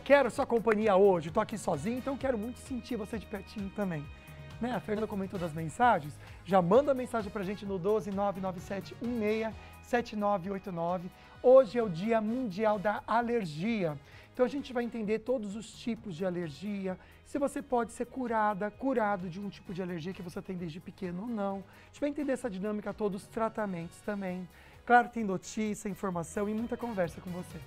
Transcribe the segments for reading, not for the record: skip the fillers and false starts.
Quero sua companhia hoje, tô aqui sozinho, então quero muito sentir você de pertinho também. Né? A Fernanda comentou das mensagens, já manda a mensagem pra gente no 12997167989. Hoje é o Dia Mundial da Alergia. Então a gente vai entender todos os tipos de alergia, se você pode ser curado de um tipo de alergia que você tem desde pequeno ou não. A gente vai entender essa dinâmica toda, os tratamentos também. Claro, tem notícia, informação e muita conversa com você.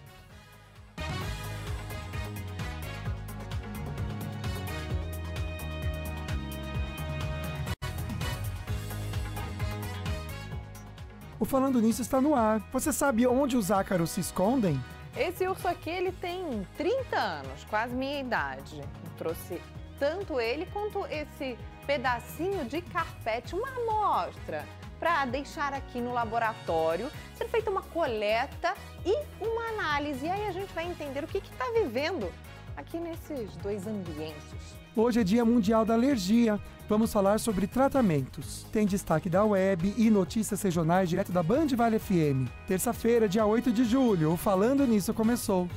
O Falando Nisso está no ar. Você sabe onde os ácaros se escondem? Esse urso aqui, ele tem 30 anos, quase minha idade. Eu trouxe tanto ele quanto esse pedacinho de carpete, uma amostra, para deixar aqui no laboratório, ser feita uma coleta e uma análise. E aí a gente vai entender o que está vivendo aqui nesses dois ambientes. Hoje é Dia Mundial da Alergia. Vamos falar sobre tratamentos. Tem destaque da web e notícias regionais direto da Band Vale FM. Terça-feira, dia 8 de julho, o Falando Nisso começou.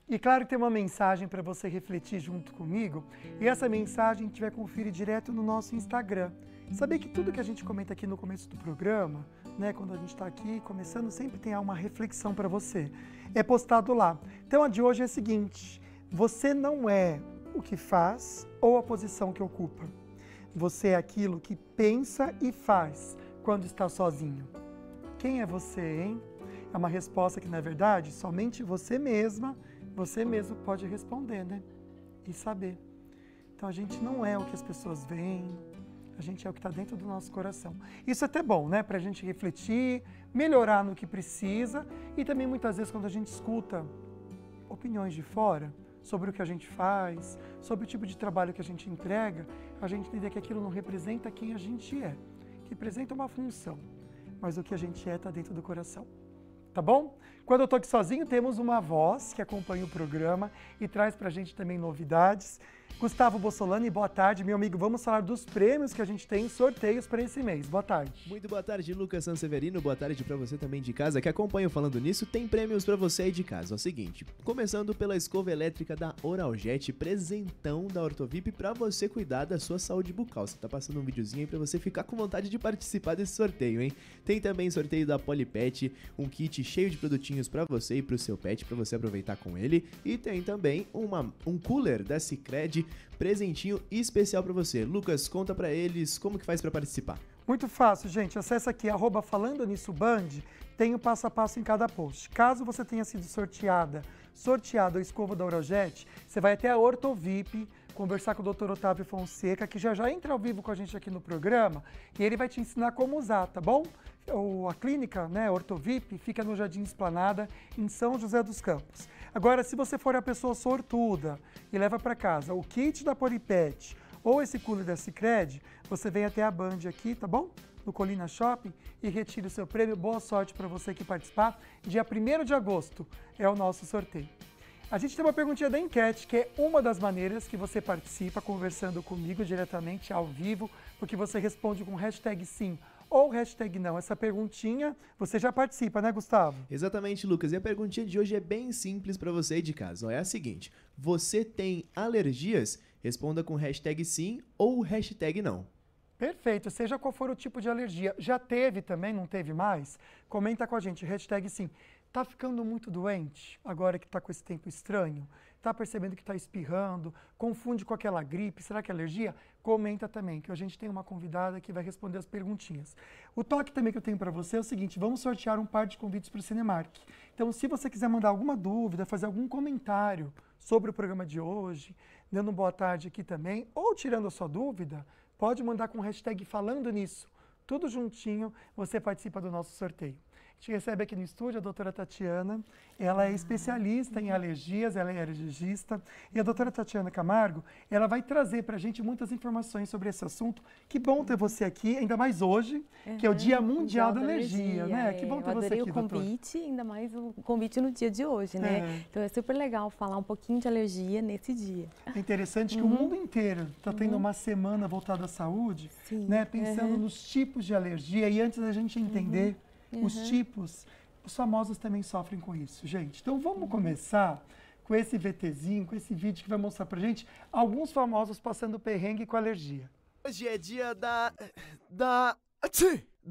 E claro que tem uma mensagem para você refletir junto comigo, e essa mensagem a gente vai conferir direto no nosso Instagram. Saber que tudo que a gente comenta aqui no começo do programa, né, quando a gente está aqui começando, sempre tem uma reflexão para você. É postado lá. Então a de hoje é a seguinte: você não é o que faz ou a posição que ocupa. Você é aquilo que pensa e faz quando está sozinho. Quem é você, hein? É uma resposta que, na verdade, somente você mesmo pode responder, né? E saber. Então a gente não é o que as pessoas veem, a gente é o que está dentro do nosso coração. Isso é até bom, né? Para a gente refletir, melhorar no que precisa e também muitas vezes quando a gente escuta opiniões de fora sobre o que a gente faz, sobre o tipo de trabalho que a gente entrega, a gente entender que aquilo não representa quem a gente é, que representa uma função, mas o que a gente é está dentro do coração. Tá bom? Quando eu tô aqui sozinho, temos uma voz que acompanha o programa e traz pra gente também novidades. Gustavo Bossolani, boa tarde, meu amigo. Vamos falar dos prêmios que a gente tem em sorteios para esse mês. Boa tarde. Muito boa tarde, Lucas Sanseverino. Boa tarde pra você também de casa que acompanha o Falando Nisso. Tem prêmios pra você aí de casa. É o seguinte, começando pela escova elétrica da Oraljet, presentão da Ortovip pra você cuidar da sua saúde bucal. Você tá passando um videozinho aí pra você ficar com vontade de participar desse sorteio, hein? Tem também sorteio da Polipet, um kit cheio de produtinhos pra você e pro seu pet, pra você aproveitar com ele. E tem também um cooler da Sicredi, presentinho especial pra você. Lucas, conta pra eles como que faz pra participar. Muito fácil, gente. Acesse aqui, @Falando Nisso Band, tem o passo a passo em cada post. Caso você tenha sido sorteado a escova da Oraljet, você vai até a Ortovip, conversar com o Dr. Otávio Fonseca, que já entra ao vivo com a gente aqui no programa, e ele vai te ensinar como usar, tá bom? A clínica, né, Ortovip, fica no Jardim Esplanada, em São José dos Campos. Agora, se você for a pessoa sortuda e leva para casa o kit da Polipet ou esse cooler da Sicredi, você vem até a Band aqui, tá bom? No Colina Shopping e retire o seu prêmio. Boa sorte para você que participar. Dia 1º de agosto é o nosso sorteio. A gente tem uma perguntinha da enquete, que é uma das maneiras que você participa conversando comigo diretamente ao vivo, porque você responde com hashtag sim ou hashtag não. Essa perguntinha, você já participa, né, Gustavo? Exatamente, Lucas. E a perguntinha de hoje é bem simples para você aí de casa. É a seguinte: você tem alergias? Responda com hashtag sim ou hashtag não. Perfeito, seja qual for o tipo de alergia. Já teve também, não teve mais? Comenta com a gente, hashtag sim. Tá ficando muito doente agora que tá com esse tempo estranho? Tá percebendo que tá espirrando? Confunde com aquela gripe? Será que é alergia? Comenta também, que a gente tem uma convidada que vai responder as perguntinhas. O toque também que eu tenho para você é o seguinte: vamos sortear um par de convites para o Cinemark. Então, se você quiser mandar alguma dúvida, fazer algum comentário sobre o programa de hoje, dando boa tarde aqui também, ou tirando a sua dúvida, pode mandar com o hashtag Falando Nisso. Tudo juntinho, você participa do nosso sorteio. A gente recebe aqui no estúdio a doutora Tatiana. Ela é especialista em alergias, ela é alergista. E a doutora Tatiana Camargo, ela vai trazer para a gente muitas informações sobre esse assunto. Que bom ter você aqui, ainda mais hoje, que é o Dia Mundial da Alergia, né? Que bom ter você aqui, doutora. Eu adorei o convite, ainda mais o convite no dia de hoje, né? Então é super legal falar um pouquinho de alergia nesse dia. É interessante que o mundo inteiro está tendo uma semana voltada à saúde, né? Pensando nos tipos de alergia. E antes da gente entender os tipos, os famosos também sofrem com isso, gente. Então vamos começar com esse VTzinho, com esse vídeo que vai mostrar pra gente alguns famosos passando perrengue com alergia. Hoje é dia da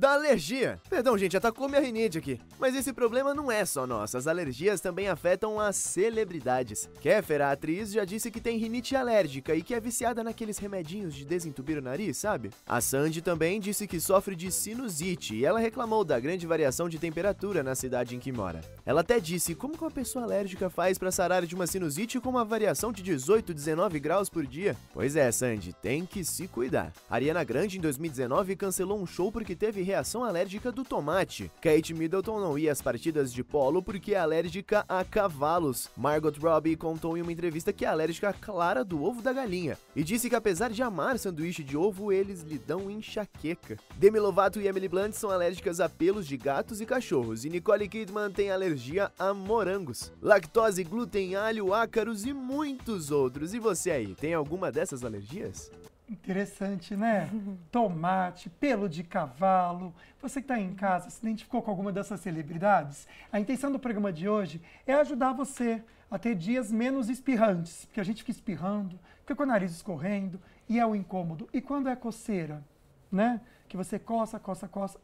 alergia. Perdão, gente, atacou minha rinite aqui. Mas esse problema não é só nosso. As alergias também afetam as celebridades. Kéfera, a atriz, já disse que tem rinite alérgica e que é viciada naqueles remedinhos de desentupir o nariz, sabe? A Sandy também disse que sofre de sinusite e ela reclamou da grande variação de temperatura na cidade em que mora. Ela até disse como que uma pessoa alérgica faz pra sarar de uma sinusite com uma variação de 18, 19 graus por dia. Pois é, Sandy, tem que se cuidar. Ariana Grande, em 2019, cancelou um show porque teve reação alérgica do tomate. Kate Middleton não ia às partidas de polo porque é alérgica a cavalos. Margot Robbie contou em uma entrevista que é alérgica à clara do ovo da galinha e disse que apesar de amar sanduíche de ovo, eles lhe dão enxaqueca. Demi Lovato e Emily Blunt são alérgicas a pelos de gatos e cachorros e Nicole Kidman tem alergia a morangos. Lactose, glúten, alho, ácaros e muitos outros. E você aí, tem alguma dessas alergias? Interessante, né? Tomate, pelo de cavalo. Você que está em casa, se identificou com alguma dessas celebridades? A intenção do programa de hoje é ajudar você a ter dias menos espirrantes, porque a gente fica espirrando, fica com o nariz escorrendo e é o incômodo. E quando é coceira, né? Que você coça.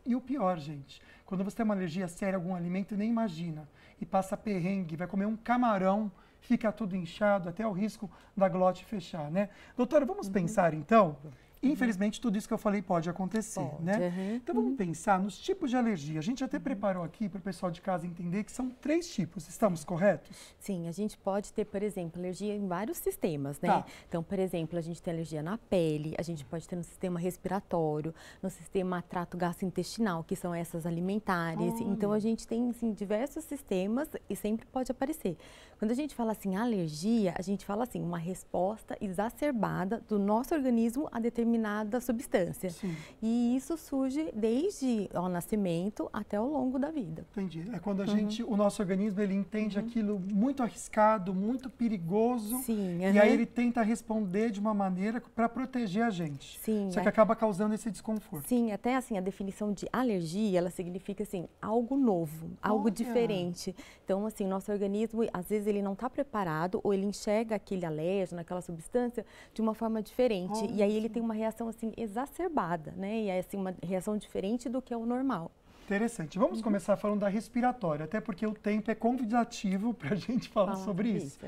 E o pior, gente, quando você tem uma alergia séria a algum alimento, nem imagina. E passa perrengue, vai comer um camarão, fica tudo inchado, até o risco da glote fechar, né? Doutora, vamos pensar então? Infelizmente, tudo isso que eu falei pode acontecer, né? Então, vamos pensar nos tipos de alergia. A gente até preparou aqui para o pessoal de casa entender que são 3 tipos. Estamos corretos? Sim, a gente pode ter, por exemplo, alergia em vários sistemas, né? Tá. Então, por exemplo, a gente tem alergia na pele, a gente pode ter no sistema respiratório, no sistema trato gastrointestinal, que são essas alimentares. Então, a gente tem, assim, diversos sistemas e sempre pode aparecer. Quando a gente fala assim, alergia, a gente fala assim, uma resposta exacerbada do nosso organismo a determinada substância. Sim. E isso surge desde o nascimento até ao longo da vida. Entendi. É quando a gente, o nosso organismo, ele entende aquilo muito arriscado, muito perigoso. Sim. E aí ele tenta responder de uma maneira para proteger a gente. Sim. Só que acaba causando esse desconforto. Sim, até assim, a definição de alergia, ela significa assim, algo novo, algo diferente. Então, assim, o nosso organismo, às vezes, ele não está preparado ou ele enxerga aquele alérgeno, aquela substância, de uma forma diferente. E aí ele tem uma reação, assim, exacerbada, né? E é, assim, uma reação diferente do que é o normal. Interessante. Vamos começar falando da respiratória, até porque o tempo é convidativo para a gente falar sobre isso.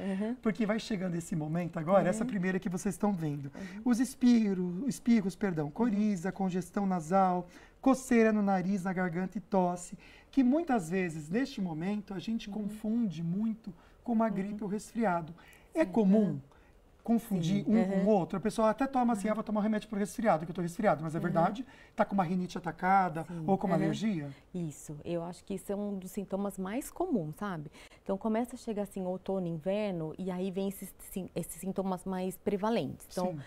Porque vai chegando esse momento agora, essa primeira que vocês estão vendo. Os espirros, coriza, congestão nasal, coceira no nariz, na garganta e tosse, que muitas vezes, neste momento, a gente confunde muito com uma gripe ou resfriado. É comum confundir um com o outro. A pessoa até toma assim, vou tomar um remédio para o resfriado, que eu estou resfriado, mas é verdade, está com uma rinite atacada ou com uma alergia? Isso, eu acho que isso é um dos sintomas mais comuns, sabe? Então começa a chegar assim outono, inverno, e aí vem esses sintomas mais prevalentes. Então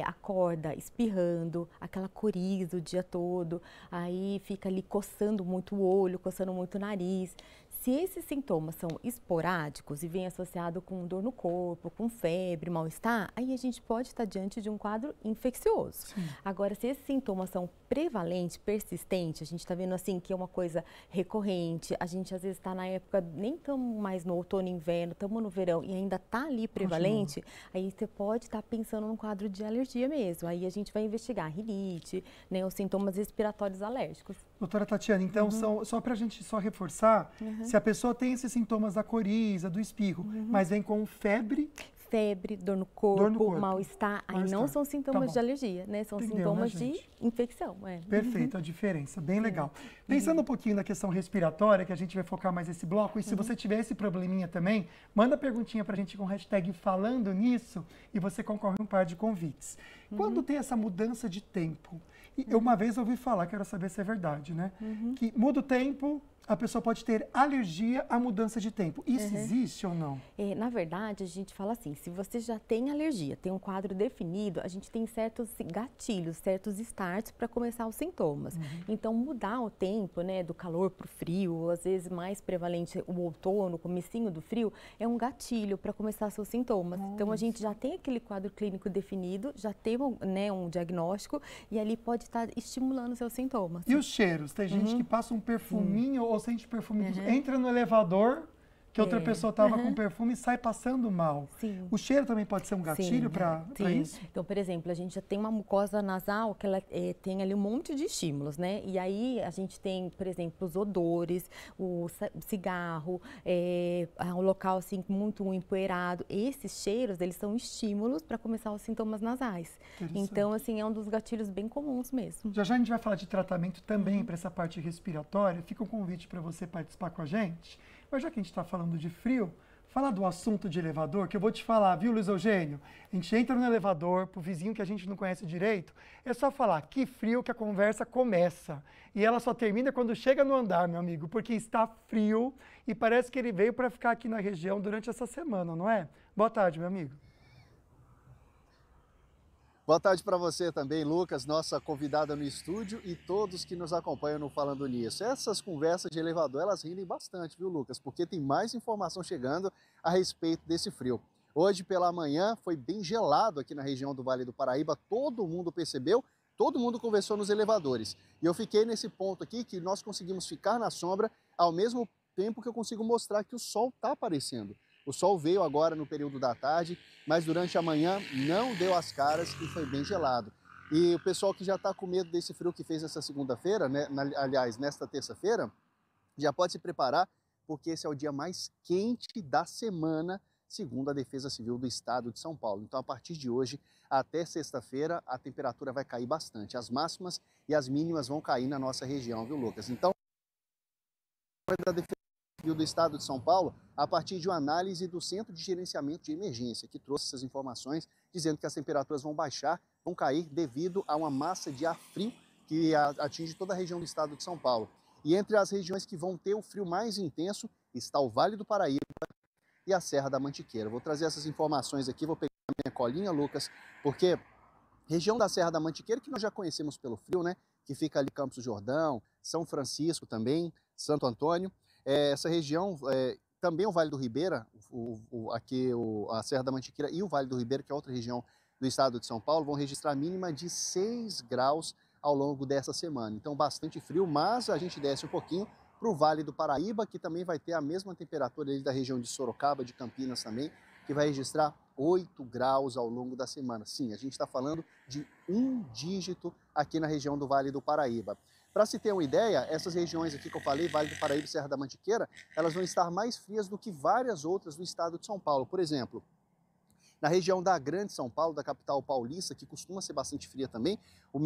acorda espirrando, aquela coriza o dia todo, aí fica ali coçando muito o olho, coçando muito o nariz. Se esses sintomas são esporádicos e vem associado com dor no corpo, com febre, mal-estar, aí a gente pode estar diante de um quadro infeccioso. Agora, se esses sintomas são prevalentes, persistentes, a gente está vendo assim que é uma coisa recorrente, a gente às vezes está na época, nem estamos mais no outono e inverno, estamos no verão e ainda está ali prevalente, aí você pode estar pensando num quadro de alergia mesmo. Aí a gente vai investigar rinite, né, os sintomas respiratórios alérgicos. Doutora Tatiana, então, só para a gente reforçar, se a pessoa tem esses sintomas da coriza, do espirro, mas vem com febre... Febre, dor no corpo, mal-estar, aí não são sintomas de alergia, né? São sintomas de infecção. Perfeito, a diferença, bem legal. Pensando um pouquinho na questão respiratória, que a gente vai focar mais nesse bloco, e se você tiver esse probleminha também, manda perguntinha pra gente com o hashtag falando nisso e você concorre a um par de convites. Quando tem essa mudança de tempo, eu uma vez ouvi falar, quero saber se é verdade, né? Que muda o tempo, a pessoa pode ter alergia à mudança de tempo. Isso existe ou não? Na verdade, a gente fala assim, se você já tem alergia, tem um quadro definido, a gente tem certos gatilhos, certos starts para começar os sintomas. Então, mudar o tempo, né, do calor para o frio, às vezes mais prevalente o outono, o comecinho do frio, é um gatilho para começar seus sintomas. Então, a gente já tem aquele quadro clínico definido, já tem né, um diagnóstico e ali pode estar estimulando seus sintomas. E os cheiros? Tem gente que passa um perfuminho ou sente perfume, entra no elevador, que outra pessoa estava com perfume e sai passando mal. Sim. O cheiro também pode ser um gatilho para isso? Então, por exemplo, a gente já tem uma mucosa nasal que ela tem ali um monte de estímulos, né? E aí a gente tem, por exemplo, os odores, o cigarro, o local assim muito empoeirado. Esses cheiros, eles são estímulos para começar os sintomas nasais. Então, assim, é um dos gatilhos bem comuns mesmo. Já a gente vai falar de tratamento também para essa parte respiratória. Fica um convite para você participar com a gente. Mas já que a gente está falando de frio, fala do assunto de elevador, que eu vou te falar, viu, Luiz Eugênio? A gente entra no elevador, pro vizinho que a gente não conhece direito, é só falar que frio que a conversa começa. E ela só termina quando chega no andar, meu amigo, porque está frio e parece que ele veio para ficar aqui na região durante essa semana, não é? Boa tarde, meu amigo. Boa tarde para você também, Lucas, nossa convidada no estúdio e todos que nos acompanham no Falando Nisso. Essas conversas de elevador, elas rendem bastante, viu, Lucas? Porque tem mais informação chegando a respeito desse frio. Hoje pela manhã foi bem gelado aqui na região do Vale do Paraíba, todo mundo percebeu, todo mundo conversou nos elevadores. E eu fiquei nesse ponto aqui que nós conseguimos ficar na sombra ao mesmo tempo que eu consigo mostrar que o sol está aparecendo. O sol veio agora no período da tarde, mas durante a manhã não deu as caras e foi bem gelado. E o pessoal que já está com medo desse frio que fez essa segunda-feira, né, aliás, nesta terça-feira, já pode se preparar, porque esse é o dia mais quente da semana, segundo a Defesa Civil do Estado de São Paulo. Então, a partir de hoje até sexta-feira, a temperatura vai cair bastante. As máximas e as mínimas vão cair na nossa região, viu, Lucas? Então, da Defesa Civil do Estado de São Paulo, a partir de uma análise do Centro de Gerenciamento de Emergência, que trouxe essas informações, dizendo que as temperaturas vão baixar, vão cair devido a uma massa de ar frio que atinge toda a região do estado de São Paulo. E entre as regiões que vão ter o frio mais intenso está o Vale do Paraíba e a Serra da Mantiqueira. Vou trazer essas informações aqui, vou pegar minha colinha, Lucas, porque região da Serra da Mantiqueira, que nós já conhecemos pelo frio, né? Que fica ali Campos do Jordão, São Francisco também, Santo Antônio. Essa região, também o Vale do Ribeira, a Serra da Mantiqueira e o Vale do Ribeira, que é outra região do estado de São Paulo, vão registrar mínima de 6 graus ao longo dessa semana. Então, bastante frio, mas a gente desce um pouquinho para o Vale do Paraíba, que também vai ter a mesma temperatura ali da região de Sorocaba, de Campinas também, que vai registrar 8 graus ao longo da semana. Sim, a gente está falando de um dígito aqui na região do Vale do Paraíba. Para se ter uma ideia, essas regiões aqui que eu falei, Vale do Paraíba e Serra da Mantiqueira, elas vão estar mais frias do que várias outras do estado de São Paulo. Por exemplo, na região da Grande São Paulo, da capital paulista, que costuma ser bastante fria também,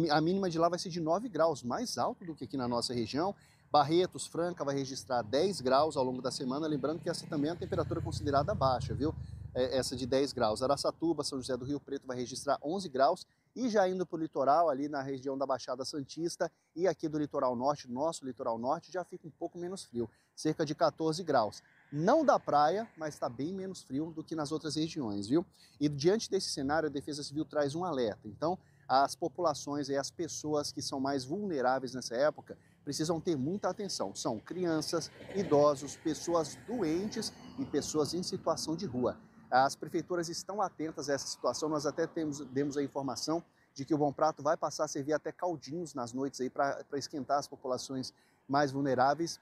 a mínima de lá vai ser de 9 graus, mais alto do que aqui na nossa região. Barretos, Franca vai registrar 10 graus ao longo da semana, lembrando que essa também é a temperatura considerada baixa, viu? Essa de 10 graus. Araçatuba, São José do Rio Preto vai registrar 11 graus e já indo para o litoral, ali na região da Baixada Santista e aqui do litoral norte, nosso litoral norte, já fica um pouco menos frio, cerca de 14 graus. Não da praia, mas está bem menos frio do que nas outras regiões, viu? E diante desse cenário, a Defesa Civil traz um alerta. Então, as populações e as pessoas que são mais vulneráveis nessa época precisam ter muita atenção. São crianças, idosos, pessoas doentes e pessoas em situação de rua. As prefeituras estão atentas a essa situação, nós até demos a informação de que o Bom Prato vai passar a servir até caldinhos nas noites aí para esquentar as populações mais vulneráveis,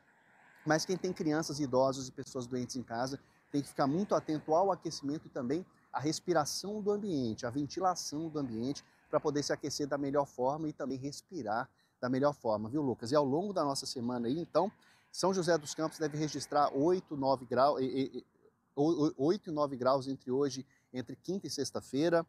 mas quem tem crianças, idosos e pessoas doentes em casa tem que ficar muito atento ao aquecimento e também à respiração do ambiente, à ventilação do ambiente, para poder se aquecer da melhor forma e também respirar da melhor forma, viu, Lucas? E ao longo da nossa semana aí, então, São José dos Campos deve registrar 8 e 9 graus entre quinta e sexta-feira.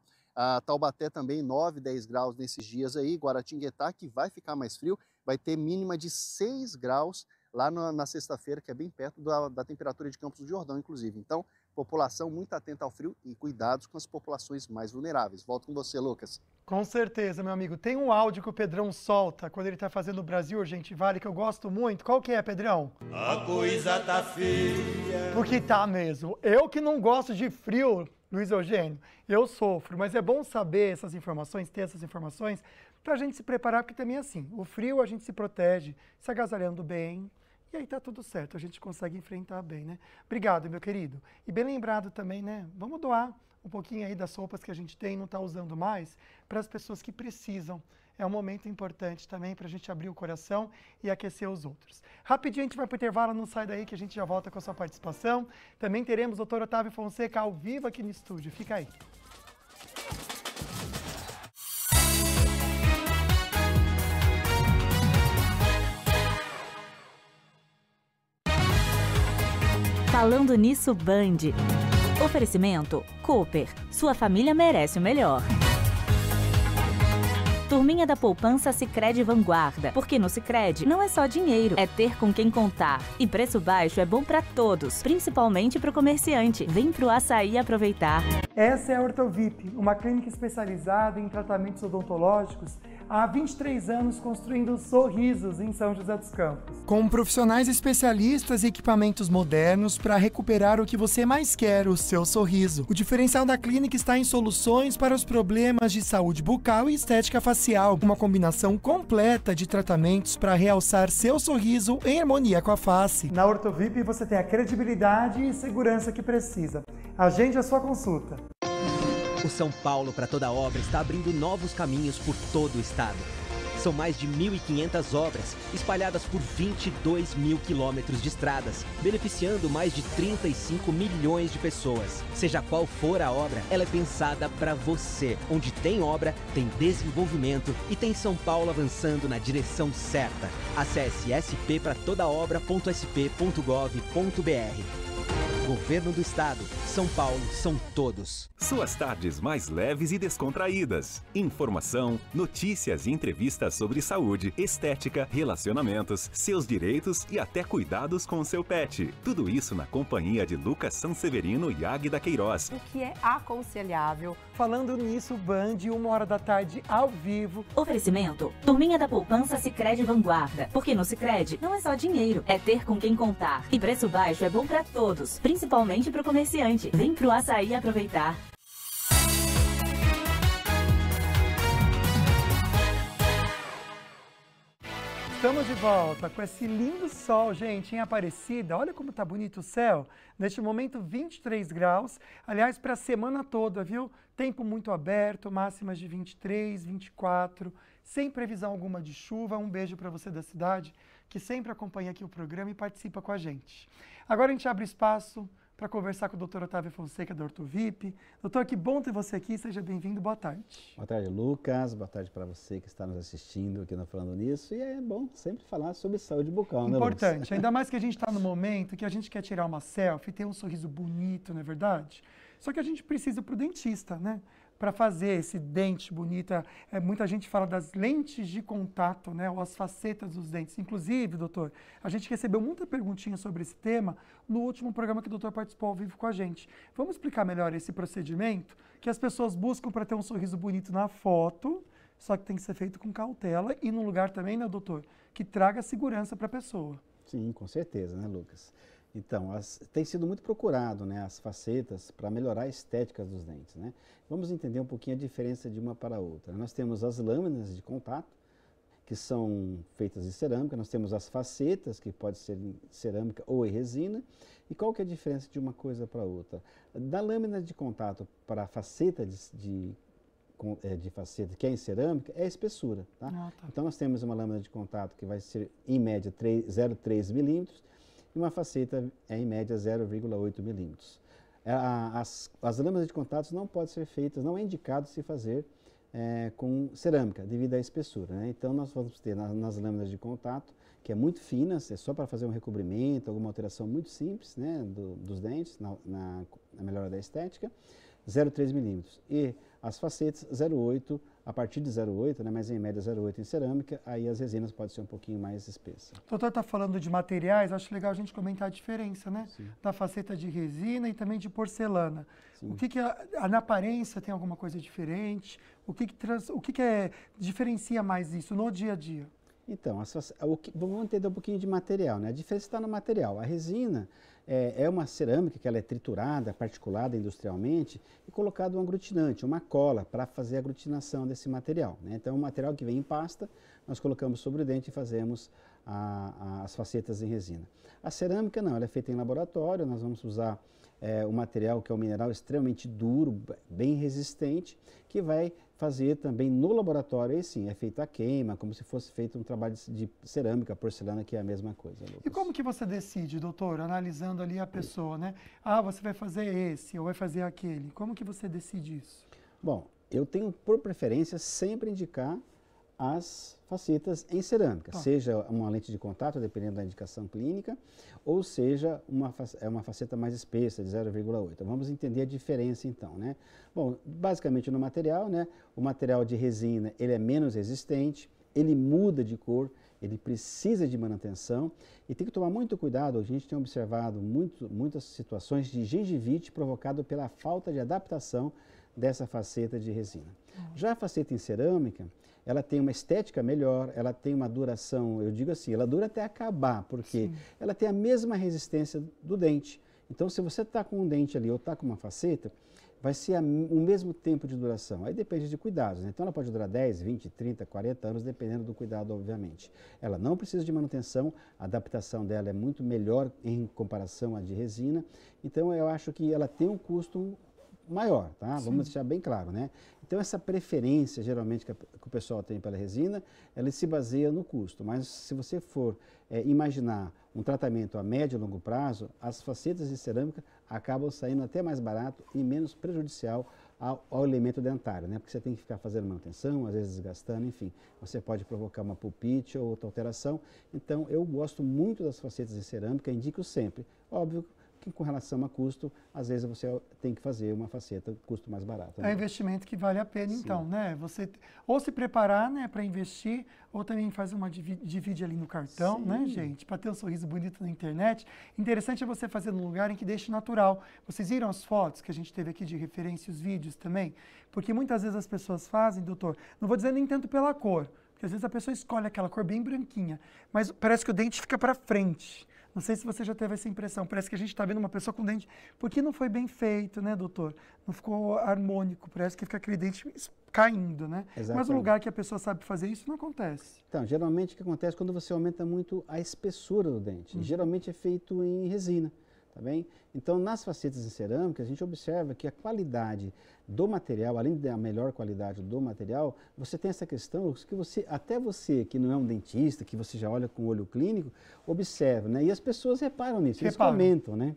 Taubaté também 9, 10 graus nesses dias aí. Guaratinguetá, que vai ficar mais frio, vai ter mínima de 6 graus lá na sexta-feira, que é bem perto da temperatura de Campos do Jordão, inclusive. Então, População muito atenta ao frio e cuidados com as populações mais vulneráveis. Volto com você, Lucas. Com certeza, meu amigo. Tem um áudio que o Pedrão solta quando ele está fazendo o Brasil Urgente Vale, que eu gosto muito. Qual que é, Pedrão? A coisa tá feia. Porque tá mesmo. Eu que não gosto de frio, Luiz Eugênio, eu sofro. Mas é bom saber essas informações, ter essas informações, para a gente se preparar, porque também é assim, o frio a gente se protege, se agasalhando bem, e aí tá tudo certo, a gente consegue enfrentar bem, né? Obrigado, meu querido. E bem lembrado também, né? Vamos doar um pouquinho aí das roupas que a gente tem e não está usando mais para as pessoas que precisam. É um momento importante também para a gente abrir o coração e aquecer os outros. Rapidinho a gente vai para o intervalo, não sai daí que a gente já volta com a sua participação. Também teremos o Dr. Otávio Fonseca ao vivo aqui no estúdio. Fica aí. Falando Nisso Band. Oferecimento Cooper. Sua família merece o melhor. Turminha da Poupança Sicredi Vanguarda. Porque no Sicredi não é só dinheiro, é ter com quem contar. E preço baixo é bom para todos, principalmente para o comerciante. Vem pro Açaí aproveitar. Essa é a Ortovip, uma clínica especializada em tratamentos odontológicos há 23 anos construindo sorrisos em São José dos Campos. Com profissionais especialistas e equipamentos modernos para recuperar o que você mais quer, o seu sorriso. O diferencial da clínica está em soluções para os problemas de saúde bucal e estética facial. Uma combinação completa de tratamentos para realçar seu sorriso em harmonia com a face. Na Ortovip você tem a credibilidade e segurança que precisa. Agende a sua consulta. O São Paulo para toda obra está abrindo novos caminhos por todo o estado. São mais de 1.500 obras, espalhadas por 22 mil quilômetros de estradas, beneficiando mais de 35 milhões de pessoas. Seja qual for a obra, ela é pensada para você. Onde tem obra, tem desenvolvimento e tem São Paulo avançando na direção certa. Acesse sppratodaobra.sp.gov.br. Governo do Estado. São Paulo são todos. Suas tardes mais leves e descontraídas. Informação, notícias e entrevistas sobre saúde, estética, relacionamentos, seus direitos e até cuidados com o seu pet. Tudo isso na companhia de Lucas Sanseverino e Águida Queiroz. O que é aconselhável. Falando nisso, Band, 1h da tarde, ao vivo. Oferecimento Turminha da Poupança Sicredi Vanguarda. Porque no Sicredi não é só dinheiro, é ter com quem contar. E preço baixo é bom para todos, principalmente para o comerciante. Vem pro Açaí aproveitar. Estamos de volta com esse lindo sol, gente, em Aparecida. Olha como tá bonito o céu. Neste momento, 23 graus. Aliás, para a semana toda, viu? Tempo muito aberto, máximas de 23, 24, sem previsão alguma de chuva. Um beijo para você da cidade, que sempre acompanha aqui o programa e participa com a gente. Agora a gente abre espaço para conversar com o Dr. Otávio Fonseca, da Ortovip. Doutor, que bom ter você aqui, seja bem-vindo, boa tarde. Boa tarde, Lucas, boa tarde para você que está nos assistindo aqui no Falando Nisso. E é bom sempre falar sobre saúde bucal, né, Lucas? Importante, ainda mais que a gente está no momento que a gente quer tirar uma selfie, ter um sorriso bonito, não é verdade? Só que a gente precisa ir para o dentista, né? Para fazer esse dente bonito. Muita gente fala das lentes de contato, né? Ou as facetas dos dentes. Inclusive, doutor, a gente recebeu muita perguntinha sobre esse tema no último programa que o doutor participou ao vivo com a gente. Vamos explicar melhor esse procedimento que as pessoas buscam para ter um sorriso bonito na foto, só que tem que ser feito com cautela e num lugar também, né, doutor, que traga segurança para a pessoa. Sim, com certeza, né, Lucas? Então, tem sido muito procurado, né, as facetas para melhorar a estética dos dentes, né? Vamos entender um pouquinho a diferença de uma para a outra. Nós temos as lâminas de contato, que são feitas de cerâmica, nós temos as facetas, que pode ser em cerâmica ou em resina. E qual que é a diferença de uma coisa para a outra? Da lâmina de contato para a faceta de faceta, que é em cerâmica, é a espessura, tá? Tá. Então, nós temos uma lâmina de contato que vai ser, em média, 0,3 milímetros, e uma faceta é em média 0,8 milímetros. As lâminas de contato não podem ser feitas, não é indicado se fazer com cerâmica, devido à espessura, né? Então nós vamos ter nas lâminas de contato, que é muito finas, é só para fazer um recobrimento, alguma alteração muito simples, né, dos dentes, na melhora da estética, 0,3 milímetros. E as facetas 0,8, a partir de 0,8, né, mas em média 0,8 em cerâmica, aí as resinas podem ser um pouquinho mais espessas. O doutor está falando de materiais, acho legal a gente comentar a diferença, né? Sim. Da faceta de resina e também de porcelana. Sim. O que na aparência tem alguma coisa diferente? O que diferencia mais isso no dia a dia? Então, vamos entender um pouquinho de material, né? A diferença está no material. A resina é uma cerâmica que ela é triturada, particulada industrialmente e colocado um aglutinante, uma cola, para fazer a aglutinação desse material, né? Então, é um material que vem em pasta, nós colocamos sobre o dente e fazemos as facetas em resina. A cerâmica não, ela é feita em laboratório, nós vamos usar um material que é um mineral extremamente duro, bem resistente, que vai fazer também no laboratório, aí sim, é feito a queima, como se fosse feito um trabalho de cerâmica, porcelana, que é a mesma coisa. Lucas. E como que você decide, doutor, analisando ali a pessoa, né? Ah, você vai fazer esse ou vai fazer aquele. Como que você decide isso? Bom, eu tenho por preferência sempre indicar as facetas em cerâmica, seja uma lente de contato, dependendo da indicação clínica, ou seja uma faceta mais espessa, de 0,8. Então, vamos entender a diferença então, né? Bom, basicamente no material, né? O material de resina, ele é menos resistente, ele muda de cor, ele precisa de manutenção e tem que tomar muito cuidado. A gente tem observado muitas situações de gengivite provocado pela falta de adaptação dessa faceta de resina. Já a faceta em cerâmica, ela tem uma estética melhor, ela tem uma duração, eu digo assim, ela dura até acabar, porque ela tem a mesma resistência do dente. Então, se você está com um dente ali ou está com uma faceta, vai ser o mesmo tempo de duração. Aí depende de cuidados, né? Então, ela pode durar 10, 20, 30, 40 anos, dependendo do cuidado, obviamente. Ela não precisa de manutenção, a adaptação dela é muito melhor em comparação à de resina. Então, eu acho que ela tem um custo maior, tá? Sim. Vamos deixar bem claro, né? Então, essa preferência, geralmente, que o pessoal tem pela resina, ela se baseia no custo. Mas, se você for imaginar um tratamento a médio e longo prazo, as facetas de cerâmica acabam saindo até mais barato e menos prejudicial ao elemento dentário, né? Porque você tem que ficar fazendo manutenção, às vezes desgastando, enfim. Você pode provocar uma pulpite ou outra alteração. Então, eu gosto muito das facetas de cerâmica, indico sempre. Óbvio que com relação a custo, às vezes você tem que fazer uma faceta custo mais barato. É um investimento que vale a pena, então, né? Você ou se preparar, né, para investir, ou também fazer divide ali no cartão, né, gente? Para ter um sorriso bonito na internet. Interessante é você fazer num lugar em que deixe natural. Vocês viram as fotos que a gente teve aqui de referência, os vídeos também? Porque muitas vezes as pessoas fazem, doutor, não vou dizer nem tanto pela cor, porque às vezes a pessoa escolhe aquela cor bem branquinha, mas parece que o dente fica para frente. Não sei se você já teve essa impressão. Parece que a gente está vendo uma pessoa com dente... Porque não foi bem feito, né, doutor? Não ficou harmônico. Parece que fica aquele dente caindo, né? Exatamente. Mas no lugar que a pessoa sabe fazer isso, não acontece. Então, geralmente o que acontece quando você aumenta muito a espessura do dente. Geralmente é feito em resina, tá bem? Então, nas facetas em cerâmica, a gente observa que a qualidade do material, além da melhor qualidade do material, você tem essa questão que até você que não é um dentista, que você já olha com o olho clínico, observa, né? E as pessoas reparam nisso, eles comentam, né?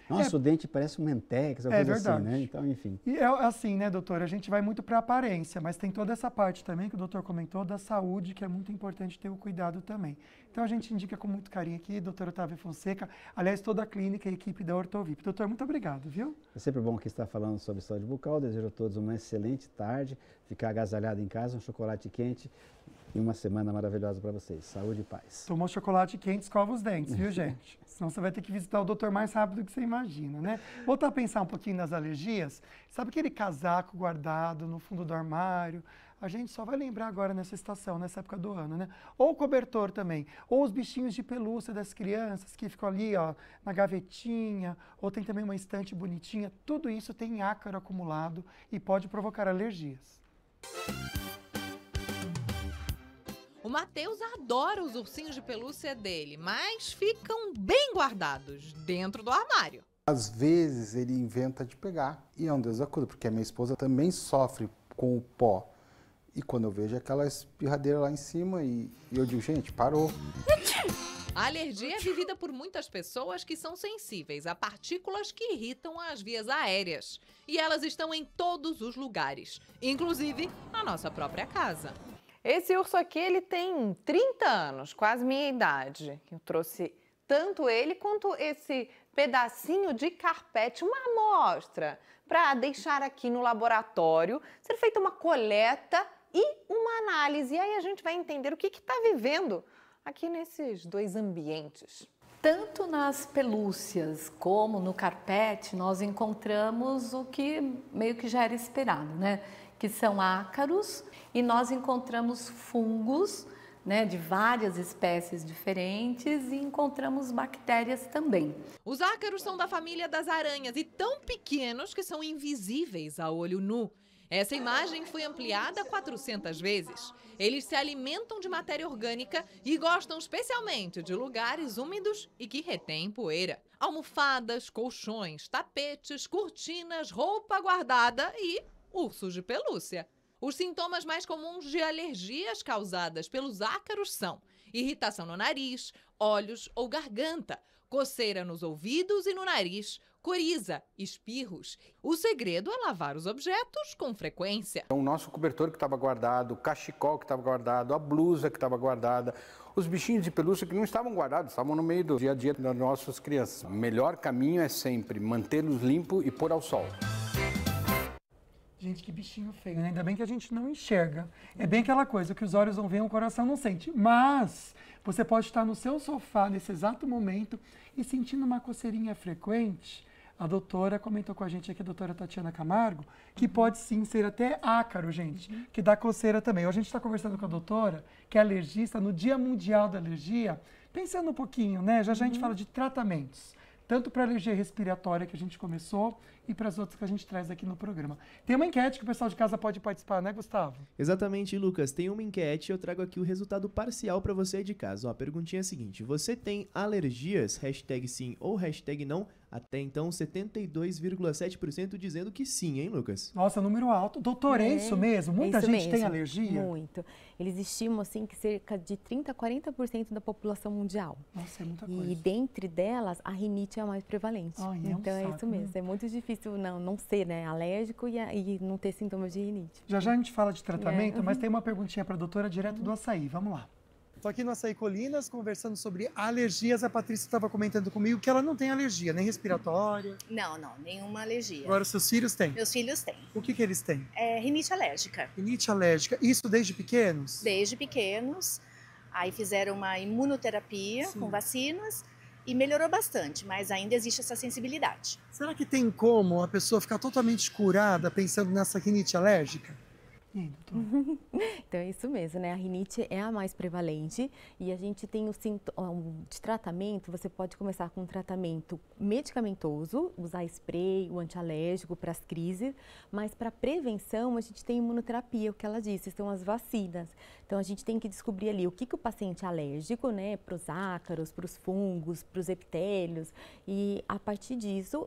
Nossa, o dente parece um mentex, alguma coisa assim, né? Então, enfim. E é assim, né, doutor? A gente vai muito para a aparência, mas tem toda essa parte também que o doutor comentou da saúde, que é muito importante ter o cuidado também. Então, a gente indica com muito carinho aqui, doutor Otávio Fonseca, aliás, toda a clínica e a equipe da Ortovip. Doutor, muito obrigado, viu? É sempre bom aqui estar falando sobre saúde bucal. Desejo a todos uma excelente tarde, ficar agasalhado em casa, um chocolate quente e uma semana maravilhosa para vocês. Saúde e paz. Tomou chocolate quente, escova os dentes, viu, gente? Senão você vai ter que visitar o doutor mais rápido do que você imagina, né? Voltar a pensar um pouquinho nas alergias. Sabe aquele casaco guardado no fundo do armário? A gente só vai lembrar agora nessa estação, nessa época do ano, né? Ou o cobertor também, ou os bichinhos de pelúcia das crianças que ficam ali, ó, na gavetinha, ou tem também uma estante bonitinha. Tudo isso tem ácaro acumulado e pode provocar alergias. O Matheus adora os ursinhos de pelúcia dele, mas ficam bem guardados dentro do armário. Às vezes ele inventa de pegar e é um Deus acuda, porque a minha esposa também sofre com o pó. E quando eu vejo aquela espirradeira lá em cima e eu digo, gente, parou. A alergia é vivida por muitas pessoas que são sensíveis a partículas que irritam as vias aéreas. E elas estão em todos os lugares, inclusive a nossa própria casa. Esse urso aqui, ele tem 30 anos, quase minha idade. Eu trouxe tanto ele quanto esse pedacinho de carpete, uma amostra, para deixar aqui no laboratório, ser feita uma coleta e uma análise. E aí a gente vai entender o que está vivendo aqui nesses dois ambientes. Tanto nas pelúcias como no carpete, nós encontramos o que meio que já era esperado, né? Que são ácaros, e nós encontramos fungos, né, de várias espécies diferentes, e encontramos bactérias também. Os ácaros são da família das aranhas e tão pequenos que são invisíveis a olho nu. Essa imagem foi ampliada 400 vezes. Eles se alimentam de matéria orgânica e gostam especialmente de lugares úmidos e que retêm poeira. Almofadas, colchões, tapetes, cortinas, roupa guardada e ursos de pelúcia. Os sintomas mais comuns de alergias causadas pelos ácaros são irritação no nariz, olhos ou garganta, coceira nos ouvidos e no nariz, coriza, espirros. O segredo é lavar os objetos com frequência. O nosso cobertor que estava guardado, o cachecol que estava guardado, a blusa que estava guardada, os bichinhos de pelúcia que não estavam guardados, estavam no meio do dia a dia das nossas crianças. O melhor caminho é sempre mantê-los limpos e pôr ao sol. Gente, que bichinho feio, né? Ainda bem que a gente não enxerga. É bem aquela coisa, que os olhos não veem, o coração não sente. Mas você pode estar no seu sofá nesse exato momento e sentindo uma coceirinha frequente. A doutora comentou com a gente aqui, a doutora Tatiana Camargo, que pode sim ser até ácaro, gente, que dá coceira também. Hoje a gente está conversando com a doutora, que é alergista, no Dia Mundial da Alergia, pensando um pouquinho, né? Já a gente fala de tratamentos, tanto para alergia respiratória que a gente começou e para as outras que a gente traz aqui no programa. Tem uma enquete que o pessoal de casa pode participar, né, Gustavo? Exatamente, Lucas. Tem uma enquete, eu trago aqui o resultado parcial para você aí de casa. Ó, a perguntinha é a seguinte: você tem alergias? Hashtag sim ou hashtag não? Até então, 72,7% dizendo que sim, hein, Lucas? Nossa, número alto. Doutor, é isso mesmo? Muita isso gente mesmo, tem alergia? Muito. Eles estimam, assim, que cerca de 30% a 40% da população mundial. Nossa, é muita coisa. E dentre delas, a rinite é a mais prevalente. Ai, então é um é saco, isso mesmo. né? É muito difícil não ser, né, alérgico e não ter sintomas de rinite. Já a gente fala de tratamento, mas tem uma perguntinha para a doutora direto do açaí. Vamos lá. Estou aqui no Açaí Colinas conversando sobre alergias. A Patrícia estava comentando comigo que ela não tem alergia, nem respiratória. Não, nenhuma alergia. Agora, os seus filhos têm? Meus filhos têm. O que eles têm? É rinite alérgica. Rinite alérgica. Isso desde pequenos? Desde pequenos. Aí fizeram uma imunoterapia com vacinas e melhorou bastante, mas ainda existe essa sensibilidade. Será que tem como a pessoa ficar totalmente curada pensando nessa rinite alérgica? Então é isso mesmo, né? A rinite é a mais prevalente e a gente tem o de tratamento. Você pode começar com um tratamento medicamentoso, usar spray, o antialérgico para as crises, mas para prevenção a gente tem imunoterapia, o que ela disse, são as vacinas. Então a gente tem que descobrir ali o que o paciente é alérgico, né? Para os ácaros, para os fungos, para os epitélios, e a partir disso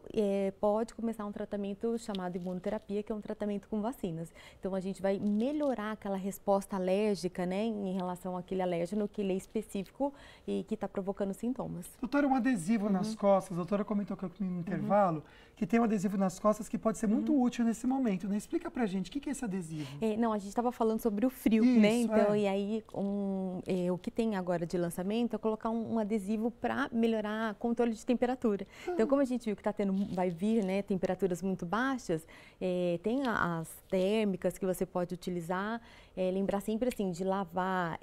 pode começar um tratamento chamado imunoterapia, que é um tratamento com vacinas. Então a gente vai melhorar aquela resposta alérgica, né, em relação àquele alérgeno que ele é específico e que está provocando sintomas. Doutora, um adesivo nas costas, a doutora comentou comigo no intervalo que tem um adesivo nas costas que pode ser muito útil nesse momento, né? Explica pra gente, o que é esse adesivo? Não, a gente estava falando sobre o frio, isso, né? Então, e aí, o que tem agora de lançamento é colocar um adesivo para melhorar o controle de temperatura. Então, como a gente viu que vai vir, né, temperaturas muito baixas, tem as térmicas que você pode utilizar, lembrar sempre assim de lavar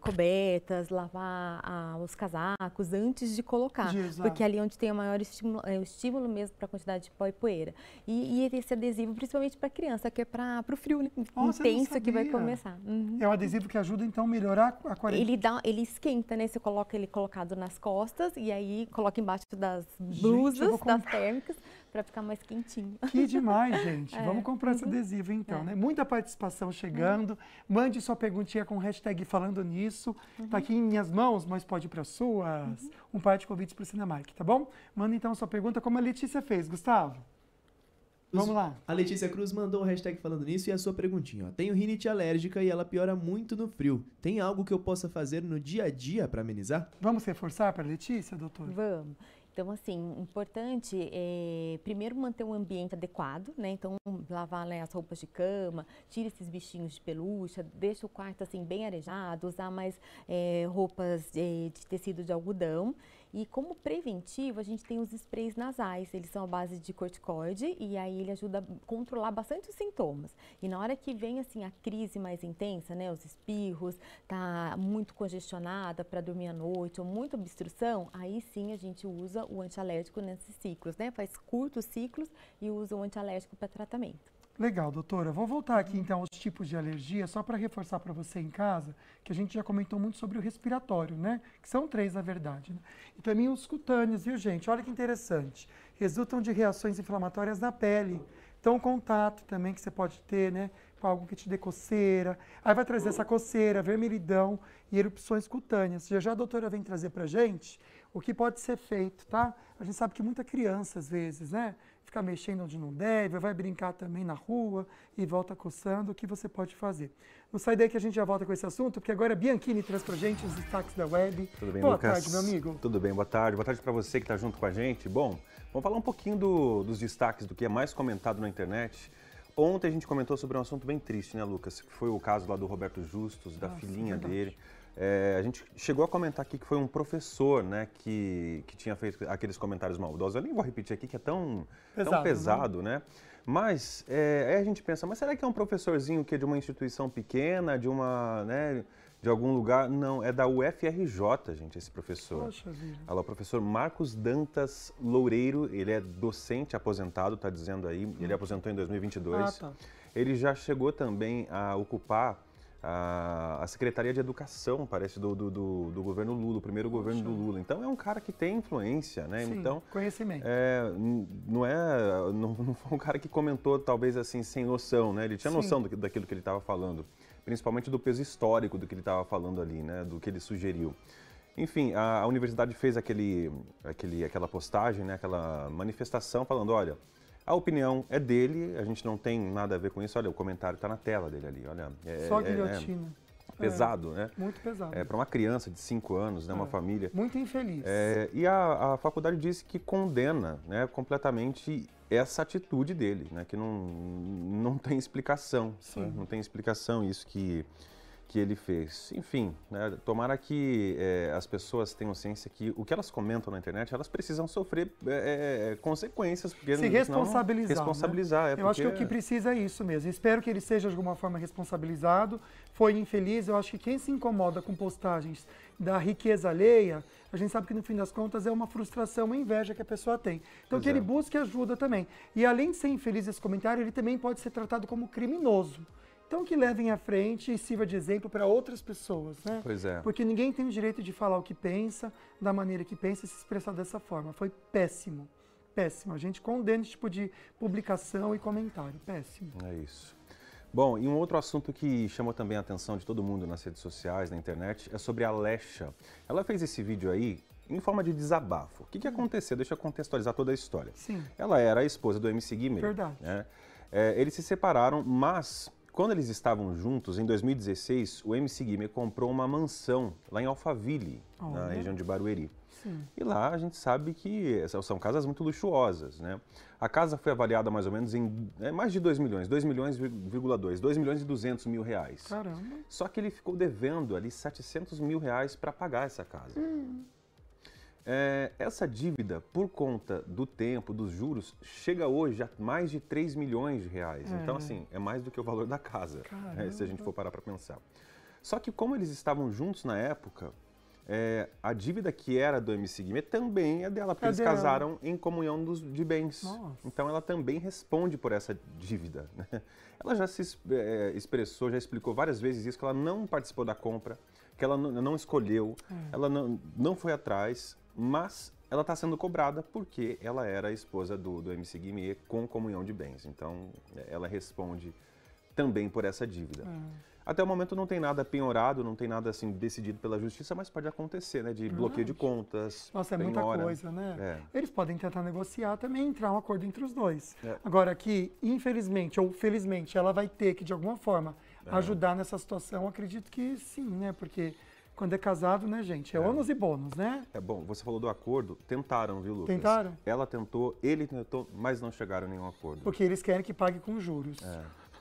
cobertas, lavar os casacos antes de colocar, porque ali onde tem o maior estímulo, o estímulo mesmo para a quantidade de pó e poeira. E esse adesivo, principalmente para criança, que é para o frio, né? Intenso que vai começar. É um adesivo que ajuda então a melhorar a quarentena. Ele esquenta, né? Você coloca ele colocado nas costas e aí coloca embaixo das blusas, das térmicas, para ficar mais quentinho. Que demais, gente. Vamos comprar esse adesivo então, né? Muita participação chegando. Mande sua perguntinha com o hashtag falando nisso. Tá aqui em minhas mãos, mas pode ir para suas. Um par de convites para o Cinemark, tá bom? Manda então sua pergunta como a Letícia fez, Gustavo. Vamos lá. A Letícia Cruz mandou o hashtag falando nisso e a sua perguntinha. Ó. Tenho rinite alérgica e ela piora muito no frio. Tem algo que eu possa fazer no dia a dia para amenizar? Vamos reforçar para a Letícia, doutor? Vamos. Então, assim, importante é primeiro manter um ambiente adequado, né? Então, lavar, né, as roupas de cama, tira esses bichinhos de pelúcia, deixa o quarto, assim, bem arejado, usar mais roupas de tecido de algodão. E como preventivo, a gente tem os sprays nasais, eles são à base de corticoide e aí ele ajuda a controlar bastante os sintomas. E na hora que vem assim a crise mais intensa, né, os espirros, tá muito congestionada para dormir à noite ou muita obstrução, aí sim a gente usa o antialérgico nesses ciclos, né? Faz curtos ciclos e usa o antialérgico para tratamento. Legal, doutora. Vamos voltar aqui então aos tipos de alergia, só para reforçar para você em casa, que a gente já comentou muito sobre o respiratório, né? Que são 3, na verdade. Né? E também os cutâneos, viu, gente? Olha que interessante. Resultam de reações inflamatórias na pele. Então, contato também que você pode ter, né? Com algo que te dê coceira. Aí vai trazer essa coceira, vermelhidão e erupções cutâneas. Já a doutora vem trazer pra gente o que pode ser feito, tá? A gente sabe que muita criança, às vezes, né? Fica mexendo onde não deve, vai brincar também na rua e volta coçando, o que você pode fazer. Não sai daí que a gente já volta com esse assunto, porque agora a Bianchini traz pra gente os destaques da web. Tudo bem, boa Lucas? Boa tarde, meu amigo. Tudo bem, boa tarde. Boa tarde para você que está junto com a gente. Bom, vamos falar um pouquinho dos destaques do que é mais comentado na internet. Ontem a gente comentou sobre um assunto bem triste, né, Lucas? Que foi o caso lá do Roberto Justus, da filhinha dele. A gente chegou a comentar aqui que foi um professor, né, que tinha feito aqueles comentários maldosos. Eu nem vou repetir aqui, que é tão pesado, né? Mas aí a gente pensa, mas será que é um professorzinho que é de uma instituição pequena, de uma, né, de algum lugar? Não, é da UFRJ, gente, esse professor. Poxa vida. Olha lá, o professor Marcos Dantas Loureiro, ele é docente aposentado, está dizendo aí, ele aposentou em 2022. Tá. Ele já chegou também a ocupar a Secretaria de Educação, parece, do governo Lula, o primeiro governo do Lula. Então é um cara que tem influência, né? Sim, então, conhecimento. Não foi um cara que comentou, talvez, assim, sem noção, né? Ele tinha noção daquilo que ele estava falando, principalmente do peso histórico do que ele estava falando ali, né? Do que ele sugeriu. Enfim, a universidade fez aquela postagem, né? Aquela manifestação falando, olha, a opinião é dele, a gente não tem nada a ver com isso. Olha, o comentário está na tela dele ali. Olha, só guilhotina. Pesado, né? Muito pesado. Para uma criança de 5 anos, né? Uma família. Muito infeliz. E a faculdade disse que condena, né, completamente essa atitude dele, né? Que não tem explicação. Né? Não tem explicação isso que ele fez. Enfim, né, tomara que as pessoas tenham ciência que o que elas comentam na internet, elas precisam sofrer consequências. Porque se responsabilizar. Responsabilizar. Eu acho que o que precisa é isso mesmo. Espero que ele seja de alguma forma responsabilizado. Foi infeliz. Eu acho que quem se incomoda com postagens da riqueza alheia, a gente sabe que no fim das contas é uma frustração, uma inveja que a pessoa tem. Então que ele busque ajuda também. E além de ser infeliz esse comentário, ele também pode ser tratado como criminoso. Então que levem à frente e sirva de exemplo para outras pessoas, né? Pois é. Porque ninguém tem o direito de falar o que pensa, da maneira que pensa e se expressar dessa forma. Foi péssimo, péssimo. A gente condena esse tipo de publicação e comentário, péssimo. É isso. Bom, e um outro assunto que chamou também a atenção de todo mundo nas redes sociais, na internet, é sobre a Alexa. Ela fez esse vídeo aí em forma de desabafo. O que aconteceu? Deixa eu contextualizar toda a história. Sim. Ela era a esposa do MC Guimê. Verdade. Né? Eles se separaram, mas quando eles estavam juntos, em 2016, o MC Guimê comprou uma mansão lá em Alphaville, na região de Barueri. Sim. E lá a gente sabe que são casas muito luxuosas, né? A casa foi avaliada mais ou menos em mais de 2 milhões, 2 milhões e 200 mil reais. Caramba. Só que ele ficou devendo ali 700 mil reais para pagar essa casa. Essa dívida, por conta do tempo, dos juros, chega hoje a mais de 3 milhões de reais. Então, assim, é mais do que o valor da casa, né, se a gente for parar para pensar. Só que como eles estavam juntos na época, a dívida que era do MC Guimê também é dela, porque eles casaram em comunhão de bens. Nossa. Então ela também responde por essa dívida. Né? Ela já se expressou, já explicou várias vezes isso, que ela não participou da compra, que ela não escolheu, ela não foi atrás, mas ela está sendo cobrada porque ela era a esposa do MC Guimê com comunhão de bens. Então ela responde também por essa dívida. Até o momento não tem nada penhorado, não tem nada assim decidido pela justiça, mas pode acontecer, né? De bloqueio de contas. Nossa, é muita coisa, né? Eles podem tentar negociar também, entrar um acordo entre os dois. Agora aqui, infelizmente ou felizmente, ela vai ter que, de alguma forma, ajudar nessa situação. Acredito que sim, né? Porque quando é casado, né, gente? É ônus e bônus, né? É bom, você falou do acordo, tentaram, viu, Lucas? Tentaram? Ela tentou, ele tentou, mas não chegaram a nenhum acordo. Porque eles querem que pague com juros.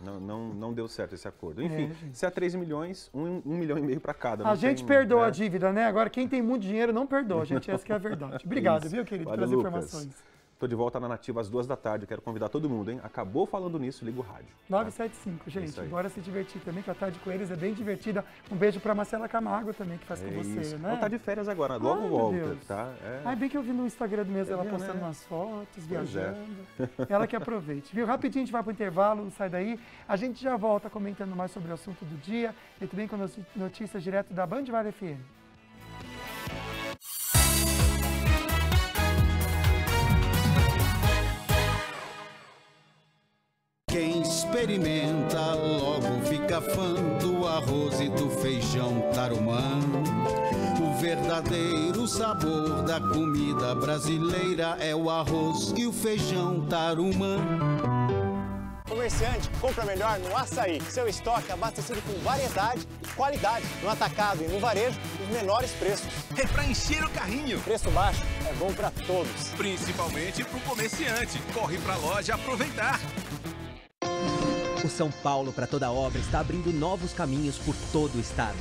Não deu certo esse acordo. Enfim, se é 13 milhões, 1,5 milhão para cada. A gente perdoa a dívida, né? Agora, quem tem muito dinheiro não perdoa, gente. Essa que é a verdade. Obrigado, viu, querido, pelas informações. Estou de volta na Nativa às 2 da tarde. Quero convidar todo mundo, hein? Acabou falando nisso, liga o rádio. 975, gente. Bora se divertir também, que a tarde com eles é bem divertida. Um beijo para Marcela Camargo também, que faz com você, né? Ela tá de férias agora, logo volta, tá? Bem que eu vi no Instagram do mês ela postando umas fotos, viajando. Ela que aproveite, viu? Rapidinho a gente vai pro intervalo, não sai daí. A gente já volta comentando mais sobre o assunto do dia e também com notícias direto da Band Vale FM. Quem experimenta logo fica fã do arroz e do feijão Tarumã. O verdadeiro sabor da comida brasileira é o arroz e o feijão Tarumã. Comerciante, compra melhor no Açaí. Seu estoque abastecido com variedade e qualidade. No atacado e no varejo, os menores preços. É pra encher o carrinho. Preço baixo é bom pra todos. Principalmente pro comerciante. Corre pra loja aproveitar. O São Paulo para toda obra está abrindo novos caminhos por todo o estado.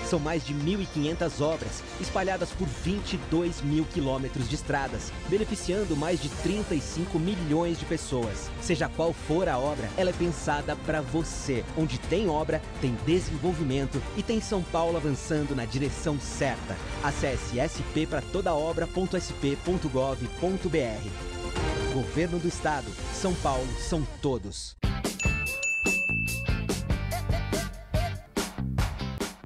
São mais de 1.500 obras, espalhadas por 22 mil quilômetros de estradas, beneficiando mais de 35 milhões de pessoas. Seja qual for a obra, ela é pensada para você. Onde tem obra, tem desenvolvimento e tem São Paulo avançando na direção certa. Acesse sppratodaobra.sp.gov.br. Governo do Estado. São Paulo são todos.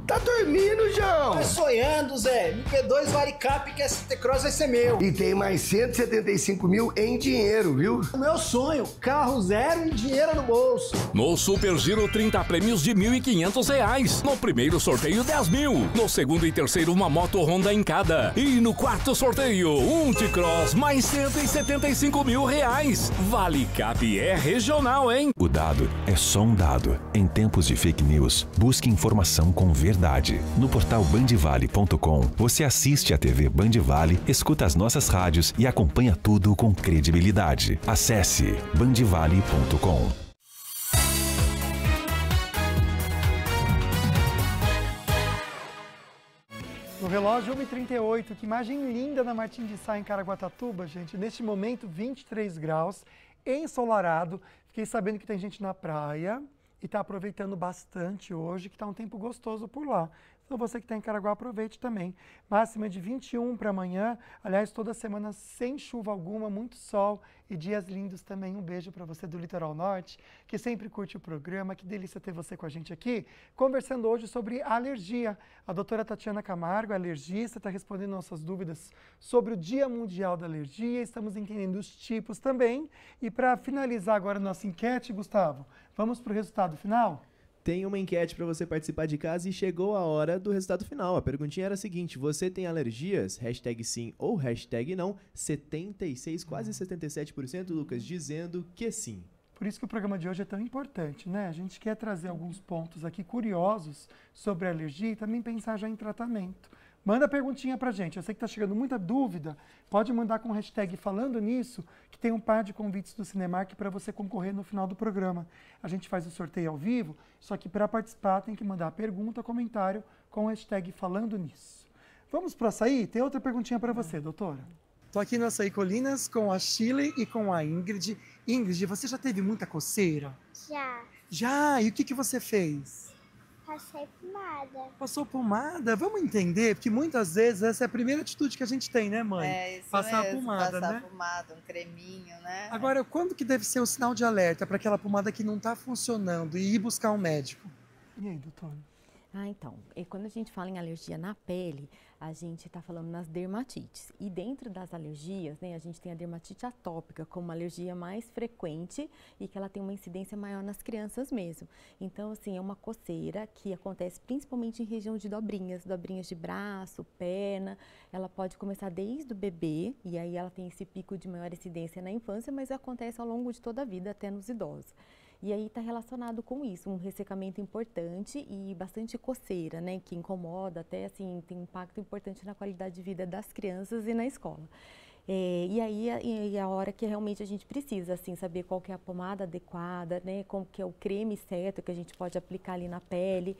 Tá dormindo, João? Tá sonhando, Zé. MP2 Varicap que a ST Cross vai ser meu. E tem mais 175 mil em dinheiro, viu? O meu sonho, carro zero e dinheiro no bolso. No Super Giro, 30 prêmios de R$ 1.500. No primeiro sorteio, 10 mil. No segundo e terceiro, uma moto Honda em cada. E no quarto sorteio, um T-Cross mais 175 mil reais. Valicap é regional, hein? O dado é só um dado. Em tempos de fake news, busque informação com verdade. No portal bandvale.com, você assiste a TV Band Vale, escuta as nossas rádios e acompanha tudo com credibilidade. Acesse bandvale.com. No relógio 1h38, que imagem linda na Martim de Sá, em Caraguatatuba, gente. Neste momento, 23 graus, ensolarado. Fiquei sabendo que tem gente na praia e está aproveitando bastante hoje, que está um tempo gostoso por lá. Então você que está em Caraguá, aproveite também. Máxima de 21 para amanhã, aliás, toda semana sem chuva alguma, muito sol e dias lindos também. Um beijo para você do Litoral Norte, que sempre curte o programa. Que delícia ter você com a gente aqui, conversando hoje sobre alergia. A doutora Tatiana Camargo, alergista, está respondendo nossas dúvidas sobre o Dia Mundial da Alergia. Estamos entendendo os tipos também. E para finalizar agora a nossa enquete, Gustavo, vamos para o resultado final? Tem uma enquete para você participar de casa e chegou a hora do resultado final. A perguntinha era a seguinte: você tem alergias? Hashtag sim ou hashtag não. 76, quase 77%, Lucas, dizendo que sim. Por isso que o programa de hoje é tão importante, né? A gente quer trazer alguns pontos aqui curiosos sobre a alergia e também pensar já em tratamento. Manda a perguntinha pra gente. Eu sei que tá chegando muita dúvida. Pode mandar com o hashtag falando nisso, que tem um par de convites do Cinemark para você concorrer no final do programa. A gente faz o sorteio ao vivo, só que para participar tem que mandar pergunta, comentário com o hashtag falando nisso. Vamos pro açaí? Tem outra perguntinha para você, doutora. Tô aqui no Açaí Colinas com a Shirley e com a Ingrid. Ingrid, você já teve muita coceira? Já. Já? E o que você fez? Passei pomada. Passou pomada? Vamos entender, porque muitas vezes essa é a primeira atitude que a gente tem, né, mãe? É, isso passar mesmo, a pomada, passar né? a pomada, um creminho, né? Agora, quando que deve ser o sinal de alerta para aquela pomada que não está funcionando e ir buscar um médico? E aí, doutora? Então, e quando a gente fala em alergia na pele, a gente está falando nas dermatites. E dentro das alergias, né, a gente tem a dermatite atópica como uma alergia mais frequente e que ela tem uma incidência maior nas crianças mesmo. Então, assim, é uma coceira que acontece principalmente em região de dobrinhas de braço, perna. Ela pode começar desde o bebê e aí ela tem esse pico de maior incidência na infância, mas acontece ao longo de toda a vida, até nos idosos. E aí está relacionado com isso, um ressecamento importante e bastante coceira, né, que incomoda, até assim, tem um impacto importante na qualidade de vida das crianças e na escola. E aí a hora que realmente a gente precisa, assim, saber qual que é a pomada adequada, né? Como que é o creme certo que a gente pode aplicar ali na pele,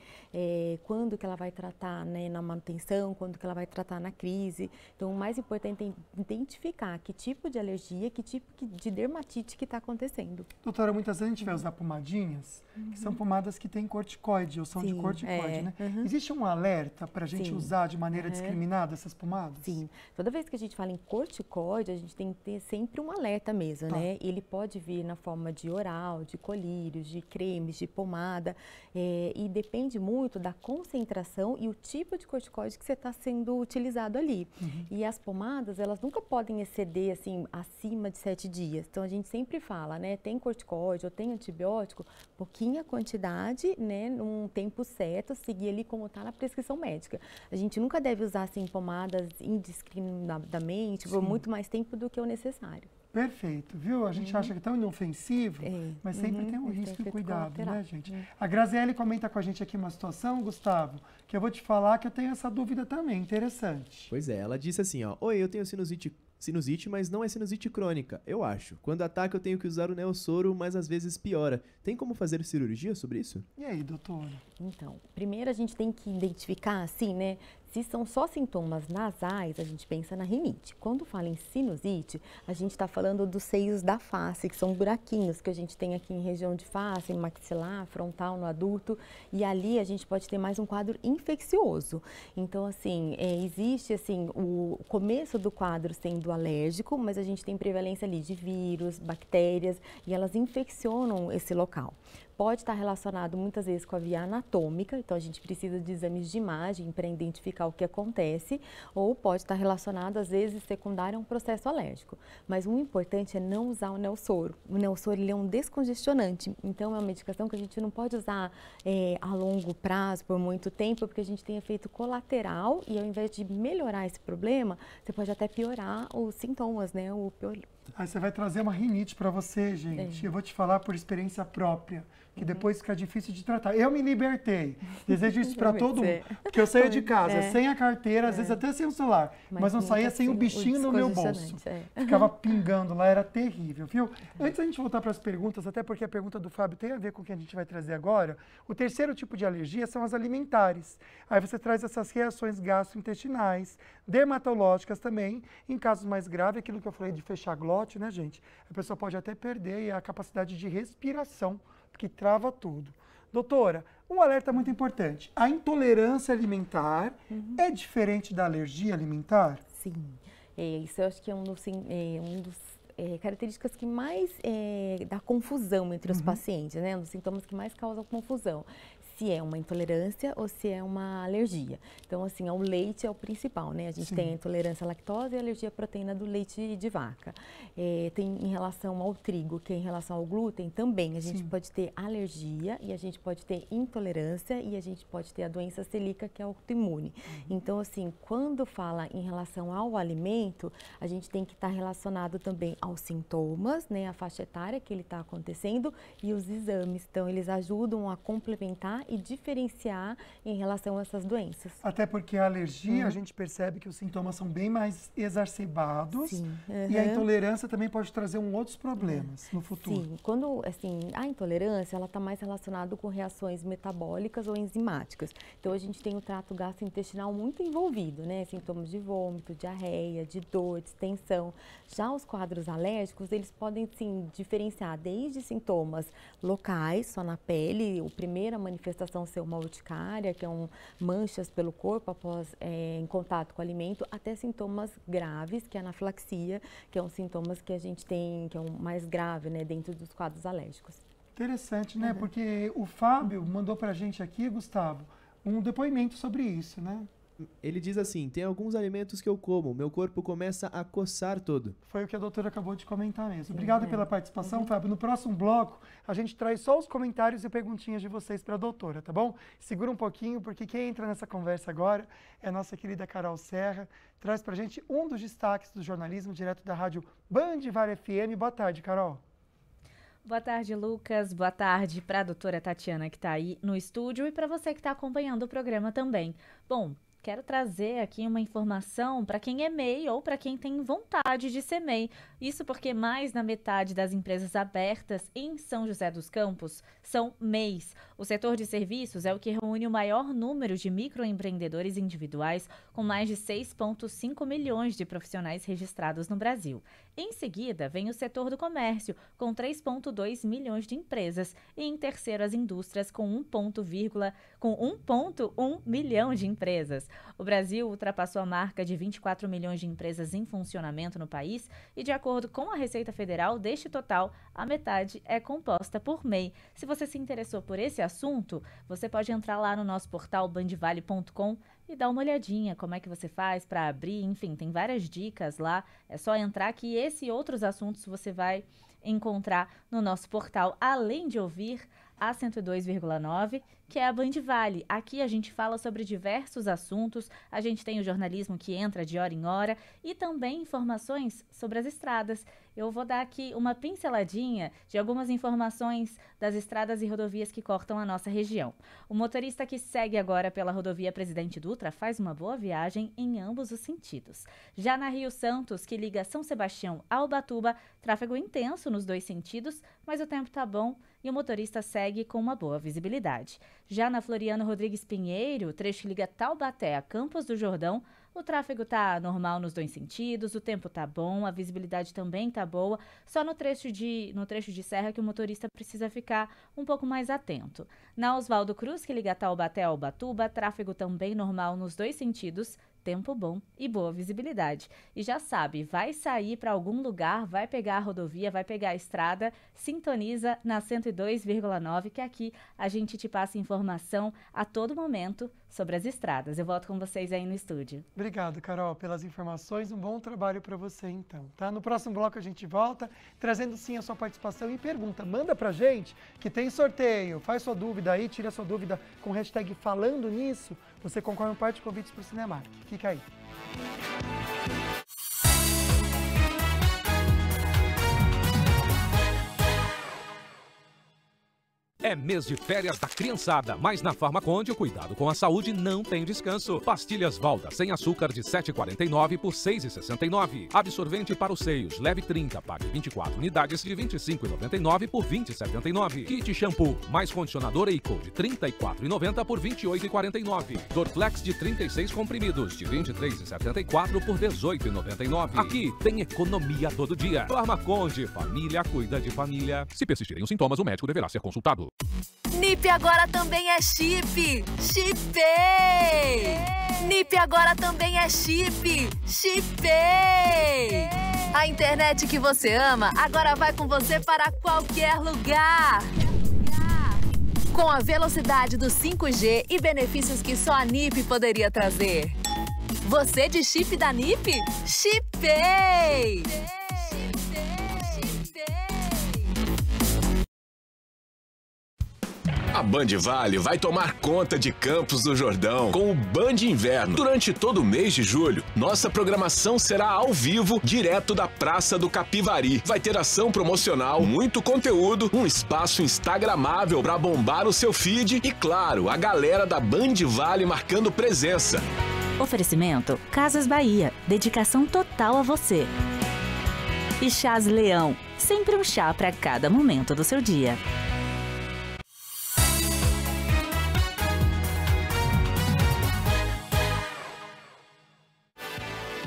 quando que ela vai tratar, né, na manutenção, quando que ela vai tratar na crise. Então, o mais importante é identificar que tipo de alergia, que tipo de dermatite que está acontecendo. Doutora, muitas vezes a gente vai usar pomadinhas, que são pomadas que têm corticoide, ou são de corticoide, né? Existe um alerta para a gente usar de maneira discriminada essas pomadas? Sim. Toda vez que a gente fala em corticoide, a gente tem que ter sempre um alerta mesmo, né? Ele pode vir na forma de oral, de colírios, de cremes, de pomada, e depende muito da concentração e o tipo de corticoide que você está sendo utilizado ali. E as pomadas, elas nunca podem exceder, assim, acima de 7 dias. Então, a gente sempre fala, né? Tem corticoide ou tem antibiótico, pouquinha quantidade, né? Num tempo certo, seguir ali como está na prescrição médica. A gente nunca deve usar, assim, pomadas indiscriminadamente por muito mais tempo do que o necessário. Perfeito, viu? A gente acha que é tão inofensivo, mas sempre tem um risco e cuidado, né, gente? A Graziele comenta com a gente aqui uma situação, Gustavo, que eu vou te falar que eu tenho essa dúvida também, interessante. Pois é, ela disse assim, ó, oi, eu tenho sinusite, mas não é sinusite crônica, eu acho. Quando ataca eu tenho que usar o Neossoro, mas às vezes piora. Tem como fazer cirurgia sobre isso? E aí, doutora? Então, primeiro a gente tem que identificar, assim, né? Se são só sintomas nasais, a gente pensa na rinite. Quando fala em sinusite, a gente está falando dos seios da face, que são buraquinhos que a gente tem aqui em região de face, em maxilar, frontal, no adulto. E ali a gente pode ter mais um quadro infeccioso. Então, assim, existe, assim, o começo do quadro sendo alérgico, mas a gente tem prevalência ali de vírus, bactérias, e elas infeccionam esse local. Pode estar relacionado muitas vezes com a via anatômica, então a gente precisa de exames de imagem para identificar o que acontece, ou pode estar relacionado, às vezes, secundário a um processo alérgico. Mas o importante é não usar o Neossoro. O Neossoro, ele é um descongestionante, então é uma medicação que a gente não pode usar a longo prazo, por muito tempo, porque a gente tem efeito colateral e ao invés de melhorar esse problema, você pode até piorar os sintomas, né? Aí você vai trazer uma rinite para você, gente. Eu vou te falar por experiência própria, que depois fica difícil de tratar. Eu me libertei. Desejo isso para todo mundo. Porque eu saía de casa sem a carteira, às vezes até sem o celular, mas não saía sem o bichinho no meu bolso. Ficava pingando lá, era terrível, viu? Antes da gente voltar para as perguntas, até porque a pergunta do Fábio tem a ver com o que a gente vai trazer agora, o terceiro tipo de alergia são as alimentares. Aí você traz essas reações gastrointestinais, dermatológicas também, em casos mais graves, aquilo que eu falei de fechar glote, né, gente? A pessoa pode até perder a capacidade de respiração, porque trava tudo. Doutora, um alerta muito importante. A intolerância alimentar é diferente da alergia alimentar? Sim. Isso eu acho que é um dos características que mais dá confusão entre os pacientes, né? Um dos sintomas que mais causam confusão. Se é uma intolerância ou se é uma alergia. Então, assim, o leite é o principal, né? A gente tem a intolerância à lactose e a alergia à proteína do leite de vaca. Tem em relação ao trigo, que é em relação ao glúten, também a gente pode ter alergia e a gente pode ter intolerância e a gente pode ter a doença celíaca, que é autoimune. Então, assim, quando fala em relação ao alimento, a gente tem que estar relacionado também aos sintomas, né? A faixa etária que ele está acontecendo e os exames. Então, eles ajudam a complementar e diferenciar em relação a essas doenças. Até porque a alergia, a gente percebe que os sintomas são bem mais exacerbados e a intolerância também pode trazer outros problemas no futuro. Sim, quando, assim, a intolerância, ela está mais relacionada com reações metabólicas ou enzimáticas. Então, a gente tem o trato gastrointestinal muito envolvido, né? Sintomas de vômito, diarreia, de dor, distensão. Já os quadros alérgicos, eles podem, sim, diferenciar desde sintomas locais, só na pele, a primeira manifestação ser uma urticária, que é manchas pelo corpo após em contato com o alimento, até sintomas graves, que é a anafilaxia, que é um sintomas que a gente tem, que é um mais grave, né, dentro dos quadros alérgicos. Interessante, né? Porque o Fábio mandou pra gente aqui, Gustavo, um depoimento sobre isso, né? Ele diz assim, tem alguns alimentos que eu como, meu corpo começa a coçar todo. Foi o que a doutora acabou de comentar mesmo. Obrigado pela participação, Fábio. No próximo bloco, a gente traz só os comentários e perguntinhas de vocês para a doutora, tá bom? Segura um pouquinho, porque quem entra nessa conversa agora é a nossa querida Carol Serra. Traz pra gente um dos destaques do jornalismo direto da rádio Bandivar FM. Boa tarde, Carol. Boa tarde, Lucas. Boa tarde para a doutora Tatiana, que está aí no estúdio, e para você que está acompanhando o programa também. Bom, quero trazer aqui uma informação para quem é MEI ou para quem tem vontade de ser MEI. Isso porque mais da metade das empresas abertas em São José dos Campos são MEIs. O setor de serviços é o que reúne o maior número de microempreendedores individuais, com mais de 6,5 milhões de profissionais registrados no Brasil. Em seguida, vem o setor do comércio, com 3,2 milhões de empresas, e em terceiro as indústrias, com 1,1 milhão de empresas. O Brasil ultrapassou a marca de 24 milhões de empresas em funcionamento no país e, de acordo com a Receita Federal, deste total, a metade é composta por MEI. Se você se interessou por esse assunto, você pode entrar lá no nosso portal bandvale.com e dar uma olhadinha como é que você faz para abrir, enfim, tem várias dicas lá, é só entrar que esse e outros assuntos você vai encontrar no nosso portal, além de ouvir a 102,9, que é a Band Vale. Aqui a gente fala sobre diversos assuntos, a gente tem o jornalismo que entra de hora em hora e também informações sobre as estradas. Eu vou dar aqui uma pinceladinha de algumas informações das estradas e rodovias que cortam a nossa região. O motorista que segue agora pela rodovia Presidente Dutra faz uma boa viagem em ambos os sentidos. Já na Rio Santos, que liga São Sebastião a Ubatuba, tráfego intenso nos dois sentidos, mas o tempo tá bom e o motorista segue com uma boa visibilidade. Já na Floriano Rodrigues Pinheiro, trecho que liga Taubaté a Campos do Jordão, o tráfego tá normal nos dois sentidos, o tempo tá bom, a visibilidade também tá boa, só no trecho de serra que o motorista precisa ficar um pouco mais atento. Na Oswaldo Cruz, que liga Taubaté a Ubatuba, tráfego também normal nos dois sentidos, tempo bom e boa visibilidade. E já sabe, vai sair para algum lugar, vai pegar a rodovia, vai pegar a estrada, sintoniza na 102,9, que aqui a gente te passa informação a todo momento sobre as estradas. Eu volto com vocês aí no estúdio. Obrigado, Carol, pelas informações. Um bom trabalho para você, então, tá? No próximo bloco a gente volta, trazendo sim a sua participação e pergunta. Manda pra gente que tem sorteio. Faz sua dúvida aí, tira sua dúvida com o hashtag falando nisso. Você concorre um par de convites para o Cinemark. Fica aí. É mês de férias da criançada, mas na Farmaconde o cuidado com a saúde não tem descanso. Pastilhas Valda sem açúcar de R$ 7,49 por R$ 6,69. Absorvente para os seios, leve 30, pague 24 unidades de R$ 25,99 por R$ 20,79. Kit shampoo, mais condicionador Eiko de R$ 34,90 por R$ 28,49. Dorflex de 36 comprimidos de R$ 23,74 por R$ 18,99. Aqui tem economia todo dia. Farmaconde, família cuida de família. Se persistirem os sintomas, o médico deverá ser consultado. NIP agora também é chip! Chipei! NIP agora também é chip! Chipei! A internet que você ama agora vai com você para qualquer lugar! Com a velocidade do 5G e benefícios que só a NIP poderia trazer. Você de chip da NIP? Chipei! A Band Vale vai tomar conta de Campos do Jordão com o Band Inverno. Durante todo o mês de julho, nossa programação será ao vivo, direto da Praça do Capivari. Vai ter ação promocional, muito conteúdo, um espaço instagramável para bombar o seu feed e, claro, a galera da Band Vale marcando presença. Oferecimento Casas Bahia, dedicação total a você. E Chás Leão, sempre um chá para cada momento do seu dia.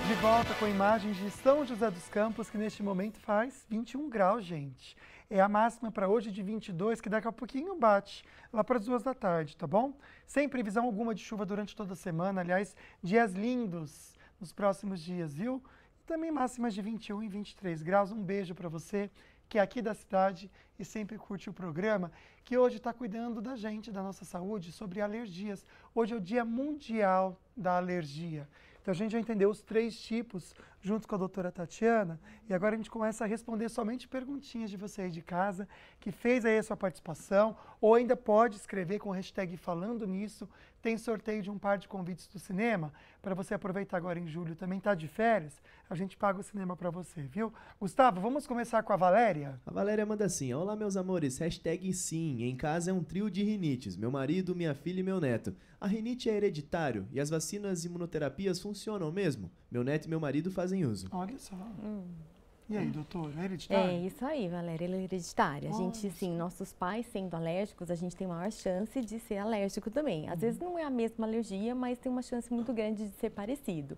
De volta com imagens de São José dos Campos, que neste momento faz 21 graus, gente. É a máxima para hoje de 22, que daqui a pouquinho bate, lá para as 2 da tarde, tá bom? Sem previsão alguma de chuva durante toda a semana, aliás, dias lindos nos próximos dias, viu? E também máximas de 21 e 23 graus. Um beijo para você, que é aqui da cidade e sempre curte o programa, que hoje está cuidando da gente, da nossa saúde, sobre alergias. Hoje é o Dia Mundial da Alergia. Então a gente já entendeu os 3 tipos junto com a doutora Tatiana. E agora a gente começa a responder somente perguntinhas de você aí de casa, que fez aí a sua participação, ou ainda pode escrever com o hashtag Falando Nisso. Tem sorteio de um par de convites do cinema, para você aproveitar agora em julho. Também tá de férias, a gente paga o cinema para você, viu? Gustavo, vamos começar com a Valéria? A Valéria manda assim: olá meus amores, hashtag sim, em casa é um trio de rinites, meu marido, minha filha e meu neto. A rinite é hereditário e as vacinas e imunoterapias funcionam mesmo? Meu neto e meu marido fazem uso. Olha só. E aí, doutor, é hereditário? É isso aí, Valéria, ela é hereditária. A gente, sim, nossos pais sendo alérgicos, a gente tem maior chance de ser alérgico também. Às vezes não é a mesma alergia, mas tem uma chance muito grande de ser parecido.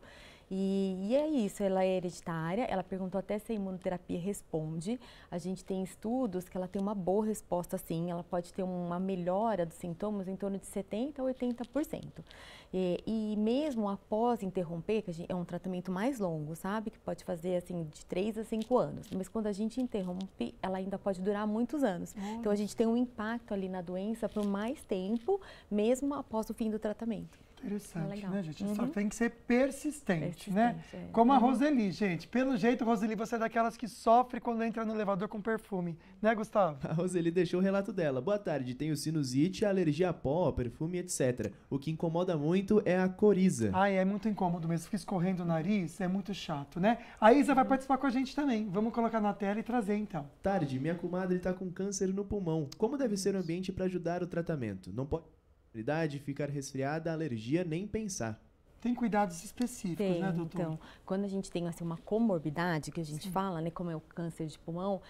E é isso, ela é hereditária, ela perguntou até se a imunoterapia responde. A gente tem estudos que ela tem uma boa resposta sim, ela pode ter uma melhora dos sintomas em torno de 70% a 80%. E mesmo após interromper, que é um tratamento mais longo, sabe? Que pode fazer assim de 3 a 5 anos. Mas quando a gente interrompe, ela ainda pode durar muitos anos. Então a gente tem um impacto ali na doença por mais tempo, mesmo após o fim do tratamento. Interessante, né, gente? Só tem que ser persistente, né? Como a Roseli, gente. Pelo jeito, Roseli, você é daquelas que sofre quando entra no elevador com perfume, né, Gustavo? A Roseli deixou o relato dela. Boa tarde, tenho sinusite, alergia a pó, perfume, etc. O que incomoda muito é a coriza. Ai, é muito incômodo mesmo. Fica escorrendo o nariz, é muito chato, né? A Isa vai participar com a gente também. Vamos colocar na tela e trazer, então. Tarde, minha comadre tá com câncer no pulmão. Como deve ser o ambiente para ajudar o tratamento? Não pode... ficar resfriada, alergia, nem pensar. Tem cuidados específicos, né, doutor? Então, quando a gente tem assim, uma comorbidade, que a gente fala, né, como é o câncer de pulmão,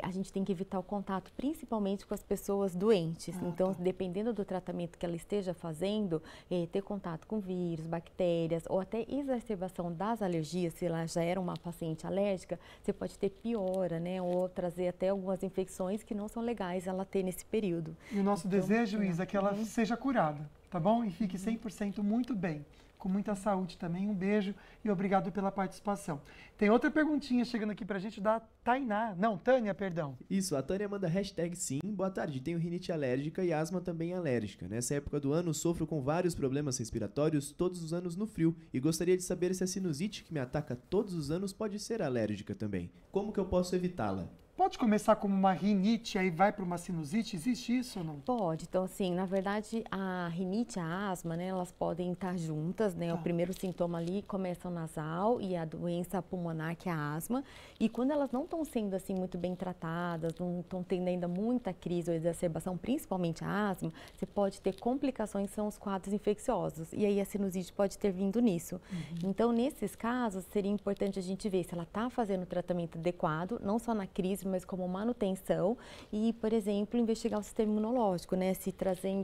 a gente tem que evitar o contato, principalmente com as pessoas doentes. Então, dependendo do tratamento que ela esteja fazendo, ter contato com vírus, bactérias, ou até exacerbação das alergias, se ela já era uma paciente alérgica, você pode ter piora, né, ou trazer até algumas infecções que não são legais ela ter nesse período. E o nosso desejo, Isa, é que ela seja curada, tá bom? E fique 100% muito bem. Com muita saúde também. Um beijo e obrigado pela participação. Tem outra perguntinha chegando aqui pra gente da Tainá. Não, Tânia, perdão. Isso, a Tânia manda hashtag sim. Boa tarde, tenho rinite alérgica e asma também alérgica. Nessa época do ano sofro com vários problemas respiratórios todos os anos no frio e gostaria de saber se a sinusite que me ataca todos os anos pode ser alérgica também. Como que eu posso evitá-la? Pode começar como uma rinite, aí vai para uma sinusite? Existe isso ou não? Pode. Então, assim, na verdade, a rinite e a asma, né, elas podem estar juntas, né? O primeiro sintoma ali começa o nasal e a doença pulmonar, que é a asma. E quando elas não estão sendo, assim, muito bem tratadas, não estão tendo ainda muita crise ou exacerbação, principalmente a asma, você pode ter complicações, que são os quadros infecciosos. E aí a sinusite pode ter vindo nisso. Então, nesses casos, seria importante a gente ver se ela está fazendo o tratamento adequado, não só na crise, mas como manutenção e, por exemplo, investigar o sistema imunológico, né? Se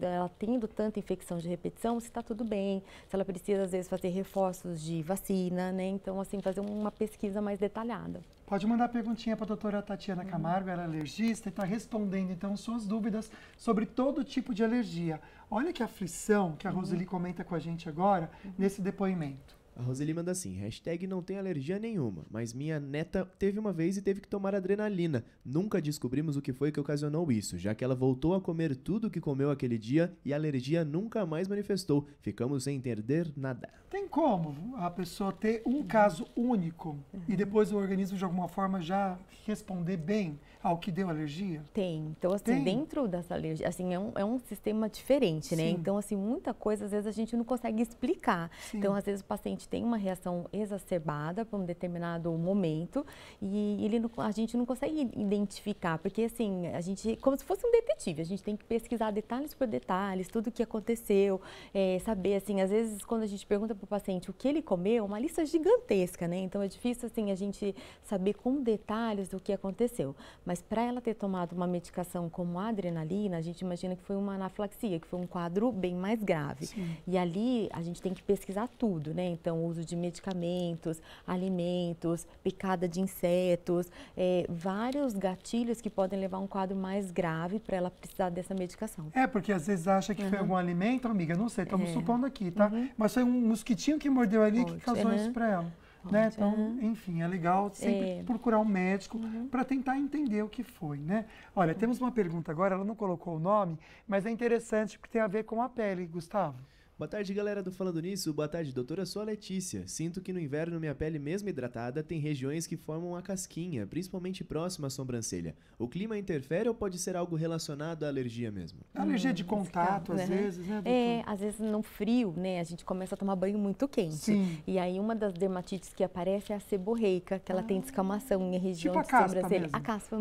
ela tendo tanta infecção de repetição, se está tudo bem, se ela precisa, às vezes, fazer reforços de vacina, né? Então, assim, fazer uma pesquisa mais detalhada. Pode mandar perguntinha para a doutora Tatiana Camargo, ela é alergista e está respondendo, então, suas dúvidas sobre todo tipo de alergia. Olha que aflição que a Roseli comenta com a gente agora, nesse depoimento. A Roseli manda assim, hashtag não tem alergia nenhuma, mas minha neta teve uma vez e teve que tomar adrenalina. Nunca descobrimos o que foi que ocasionou isso, já que ela voltou a comer tudo o que comeu aquele dia e a alergia nunca mais manifestou. Ficamos sem entender nada. Tem como a pessoa ter um caso único e depois o organismo de alguma forma já responder bem ao que deu alergia? Tem. Então, assim, dentro das alergias, assim, é um sistema diferente, né? Então, assim, muita coisa, às vezes, a gente não consegue explicar. Então, às vezes, o paciente tem uma reação exacerbada para um determinado momento e a gente não consegue identificar, porque, assim, a gente, como se fosse um detetive, a gente tem que pesquisar detalhes por detalhes, tudo o que aconteceu, saber, assim, às vezes, quando a gente pergunta para o paciente o que ele comeu, uma lista gigantesca, né? Então, é difícil, assim, a gente saber com detalhes do que aconteceu. Mas para ela ter tomado uma medicação como a adrenalina, a gente imagina que foi uma anafilaxia, que foi um quadro bem mais grave. E ali a gente tem que pesquisar tudo, né? Então, uso de medicamentos, alimentos, picada de insetos, vários gatilhos que podem levar a um quadro mais grave para ela precisar dessa medicação. Porque às vezes acha que foi algum alimento, amiga, não sei, estamos supondo aqui, tá? Mas foi um mosquitinho que mordeu ali que causou isso para ela. Né? Então, enfim, é legal sempre procurar um médico para tentar entender o que foi, né? Olha, temos uma pergunta agora, ela não colocou o nome, mas é interessante porque tem a ver com a pele, Gustavo. Boa tarde, galera do Falando Nisso. Boa tarde, doutora. Sou a Letícia. Sinto que no inverno minha pele, mesmo hidratada, tem regiões que formam uma casquinha, principalmente próxima à sobrancelha. O clima interfere ou pode ser algo relacionado à alergia mesmo? Alergia de contato, às vezes, né, doutor? Às vezes no frio, né, a gente começa a tomar banho muito quente. Sim. E aí uma das dermatites que aparece é a seborreica, que ela tem descamação em região de sobrancelha. Mesmo. A caspa,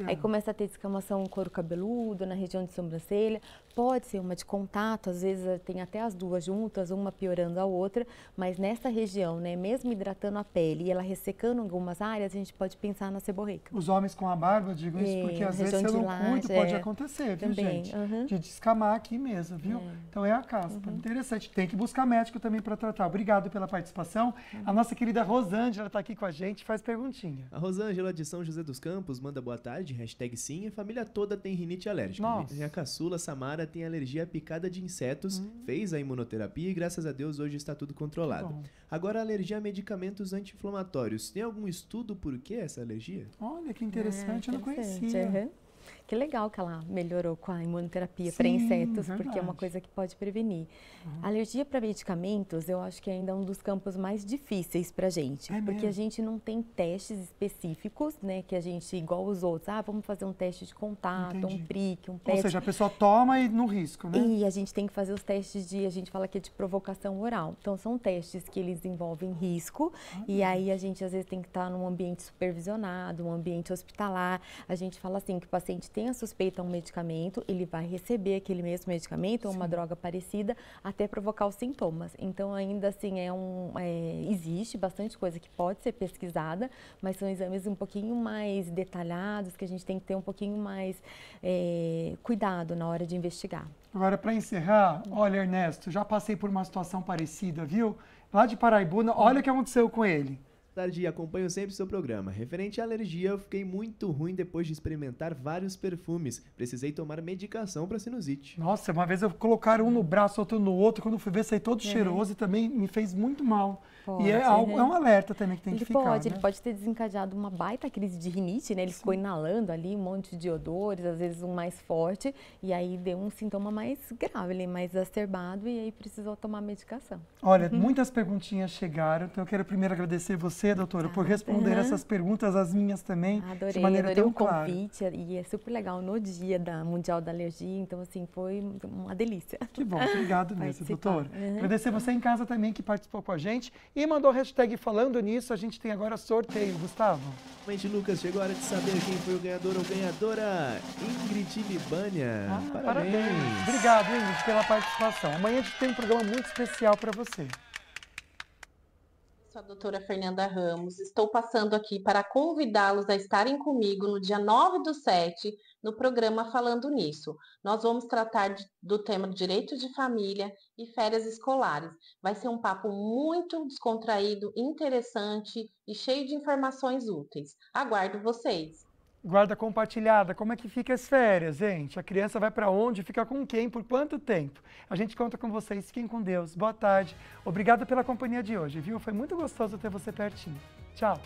Aí começa a ter descamação no couro cabeludo, na região de sobrancelha. Pode ser uma de contato, às vezes tem até as duas juntas, uma piorando a outra, mas nessa região, né, mesmo hidratando a pele e ela ressecando algumas áreas, a gente pode pensar na seborreica. Os homens com a barba, eu digo isso porque às vezes se eu não cuido, pode acontecer, viu, também, gente? De descamar aqui mesmo, viu? Então é a caspa. Interessante. Tem que buscar médico também para tratar. Obrigado pela participação. A nossa querida Rosângela está aqui com a gente, faz perguntinha. A Rosângela de São José dos Campos manda boa tarde, #sim, a família toda tem rinite alérgica. Nossa. Minha caçula, Samara, tem alergia à picada de insetos, fez a imunoterapia e graças a Deus hoje está tudo controlado. Agora, a alergia a medicamentos anti-inflamatórios. Tem algum estudo por que essa alergia? Olha, que interessante, eu não conhecia. Que legal que ela melhorou com a imunoterapia para insetos, porque é uma coisa que pode prevenir. Alergia para medicamentos, eu acho que ainda é um dos campos mais difíceis para a gente, porque a gente não tem testes específicos, né, que a gente, igual os outros, vamos fazer um teste de contato, um prick, um PET. Ou seja, a pessoa toma e no risco, né? E a gente tem que fazer os testes a gente fala que é de provocação oral. Então, são testes que eles envolvem risco, e aí a gente às vezes tem que estar num ambiente supervisionado, um ambiente hospitalar. A gente fala assim, que o paciente tem a suspeita a um medicamento, ele vai receber aquele mesmo medicamento ou uma droga parecida até provocar os sintomas. Então, ainda assim, existe bastante coisa que pode ser pesquisada, mas são exames um pouquinho mais detalhados, que a gente tem que ter um pouquinho mais cuidado na hora de investigar. Agora, para encerrar, olha, Ernesto, já passei por uma situação parecida, viu? Lá de Paraibuna, olha o que aconteceu com ele. Tarde, acompanho sempre o seu programa. Referente à alergia, eu fiquei muito ruim depois de experimentar vários perfumes. Precisei tomar medicação para sinusite. Nossa, uma vez eu colocaram um no braço, outro no outro. Quando fui ver, saí todo cheiroso e também me fez muito mal. E é um alerta também que tem que ficar, né? Ele pode ter desencadeado uma baita crise de rinite, né? Ele ficou inalando ali um monte de odores, às vezes um mais forte, e aí deu um sintoma mais grave, ele mais exacerbado, e aí precisou tomar medicação. Olha, muitas perguntinhas chegaram, então eu quero primeiro agradecer você, doutora, por responder essas perguntas, as minhas também, de maneira tão clara. Adorei o convite, e é super legal no dia Mundial da Alergia, então assim, foi uma delícia. Que bom, obrigado mesmo, doutora. Agradecer você em casa também que participou com a gente e mandou a hashtag Falando Nisso. A gente tem agora sorteio, Gustavo. Gente, Lucas, chegou a hora de saber quem foi o ganhador ou ganhadora. Ingrid Libânia. Parabéns. Obrigado, Ingrid, pela participação. Amanhã a gente tem um programa muito especial para você. Sou a doutora Fernanda Ramos. Estou passando aqui para convidá-los a estarem comigo no dia 9/7 no programa Falando Nisso. Nós vamos tratar do tema direitos de família e férias escolares. Vai ser um papo muito descontraído, interessante e cheio de informações úteis. Aguardo vocês. Guarda compartilhada, como é que fica as férias, gente? A criança vai para onde? Fica com quem? Por quanto tempo? A gente conta com vocês. Fiquem com Deus. Boa tarde. Obrigado pela companhia de hoje, viu? Foi muito gostoso ter você pertinho. Tchau.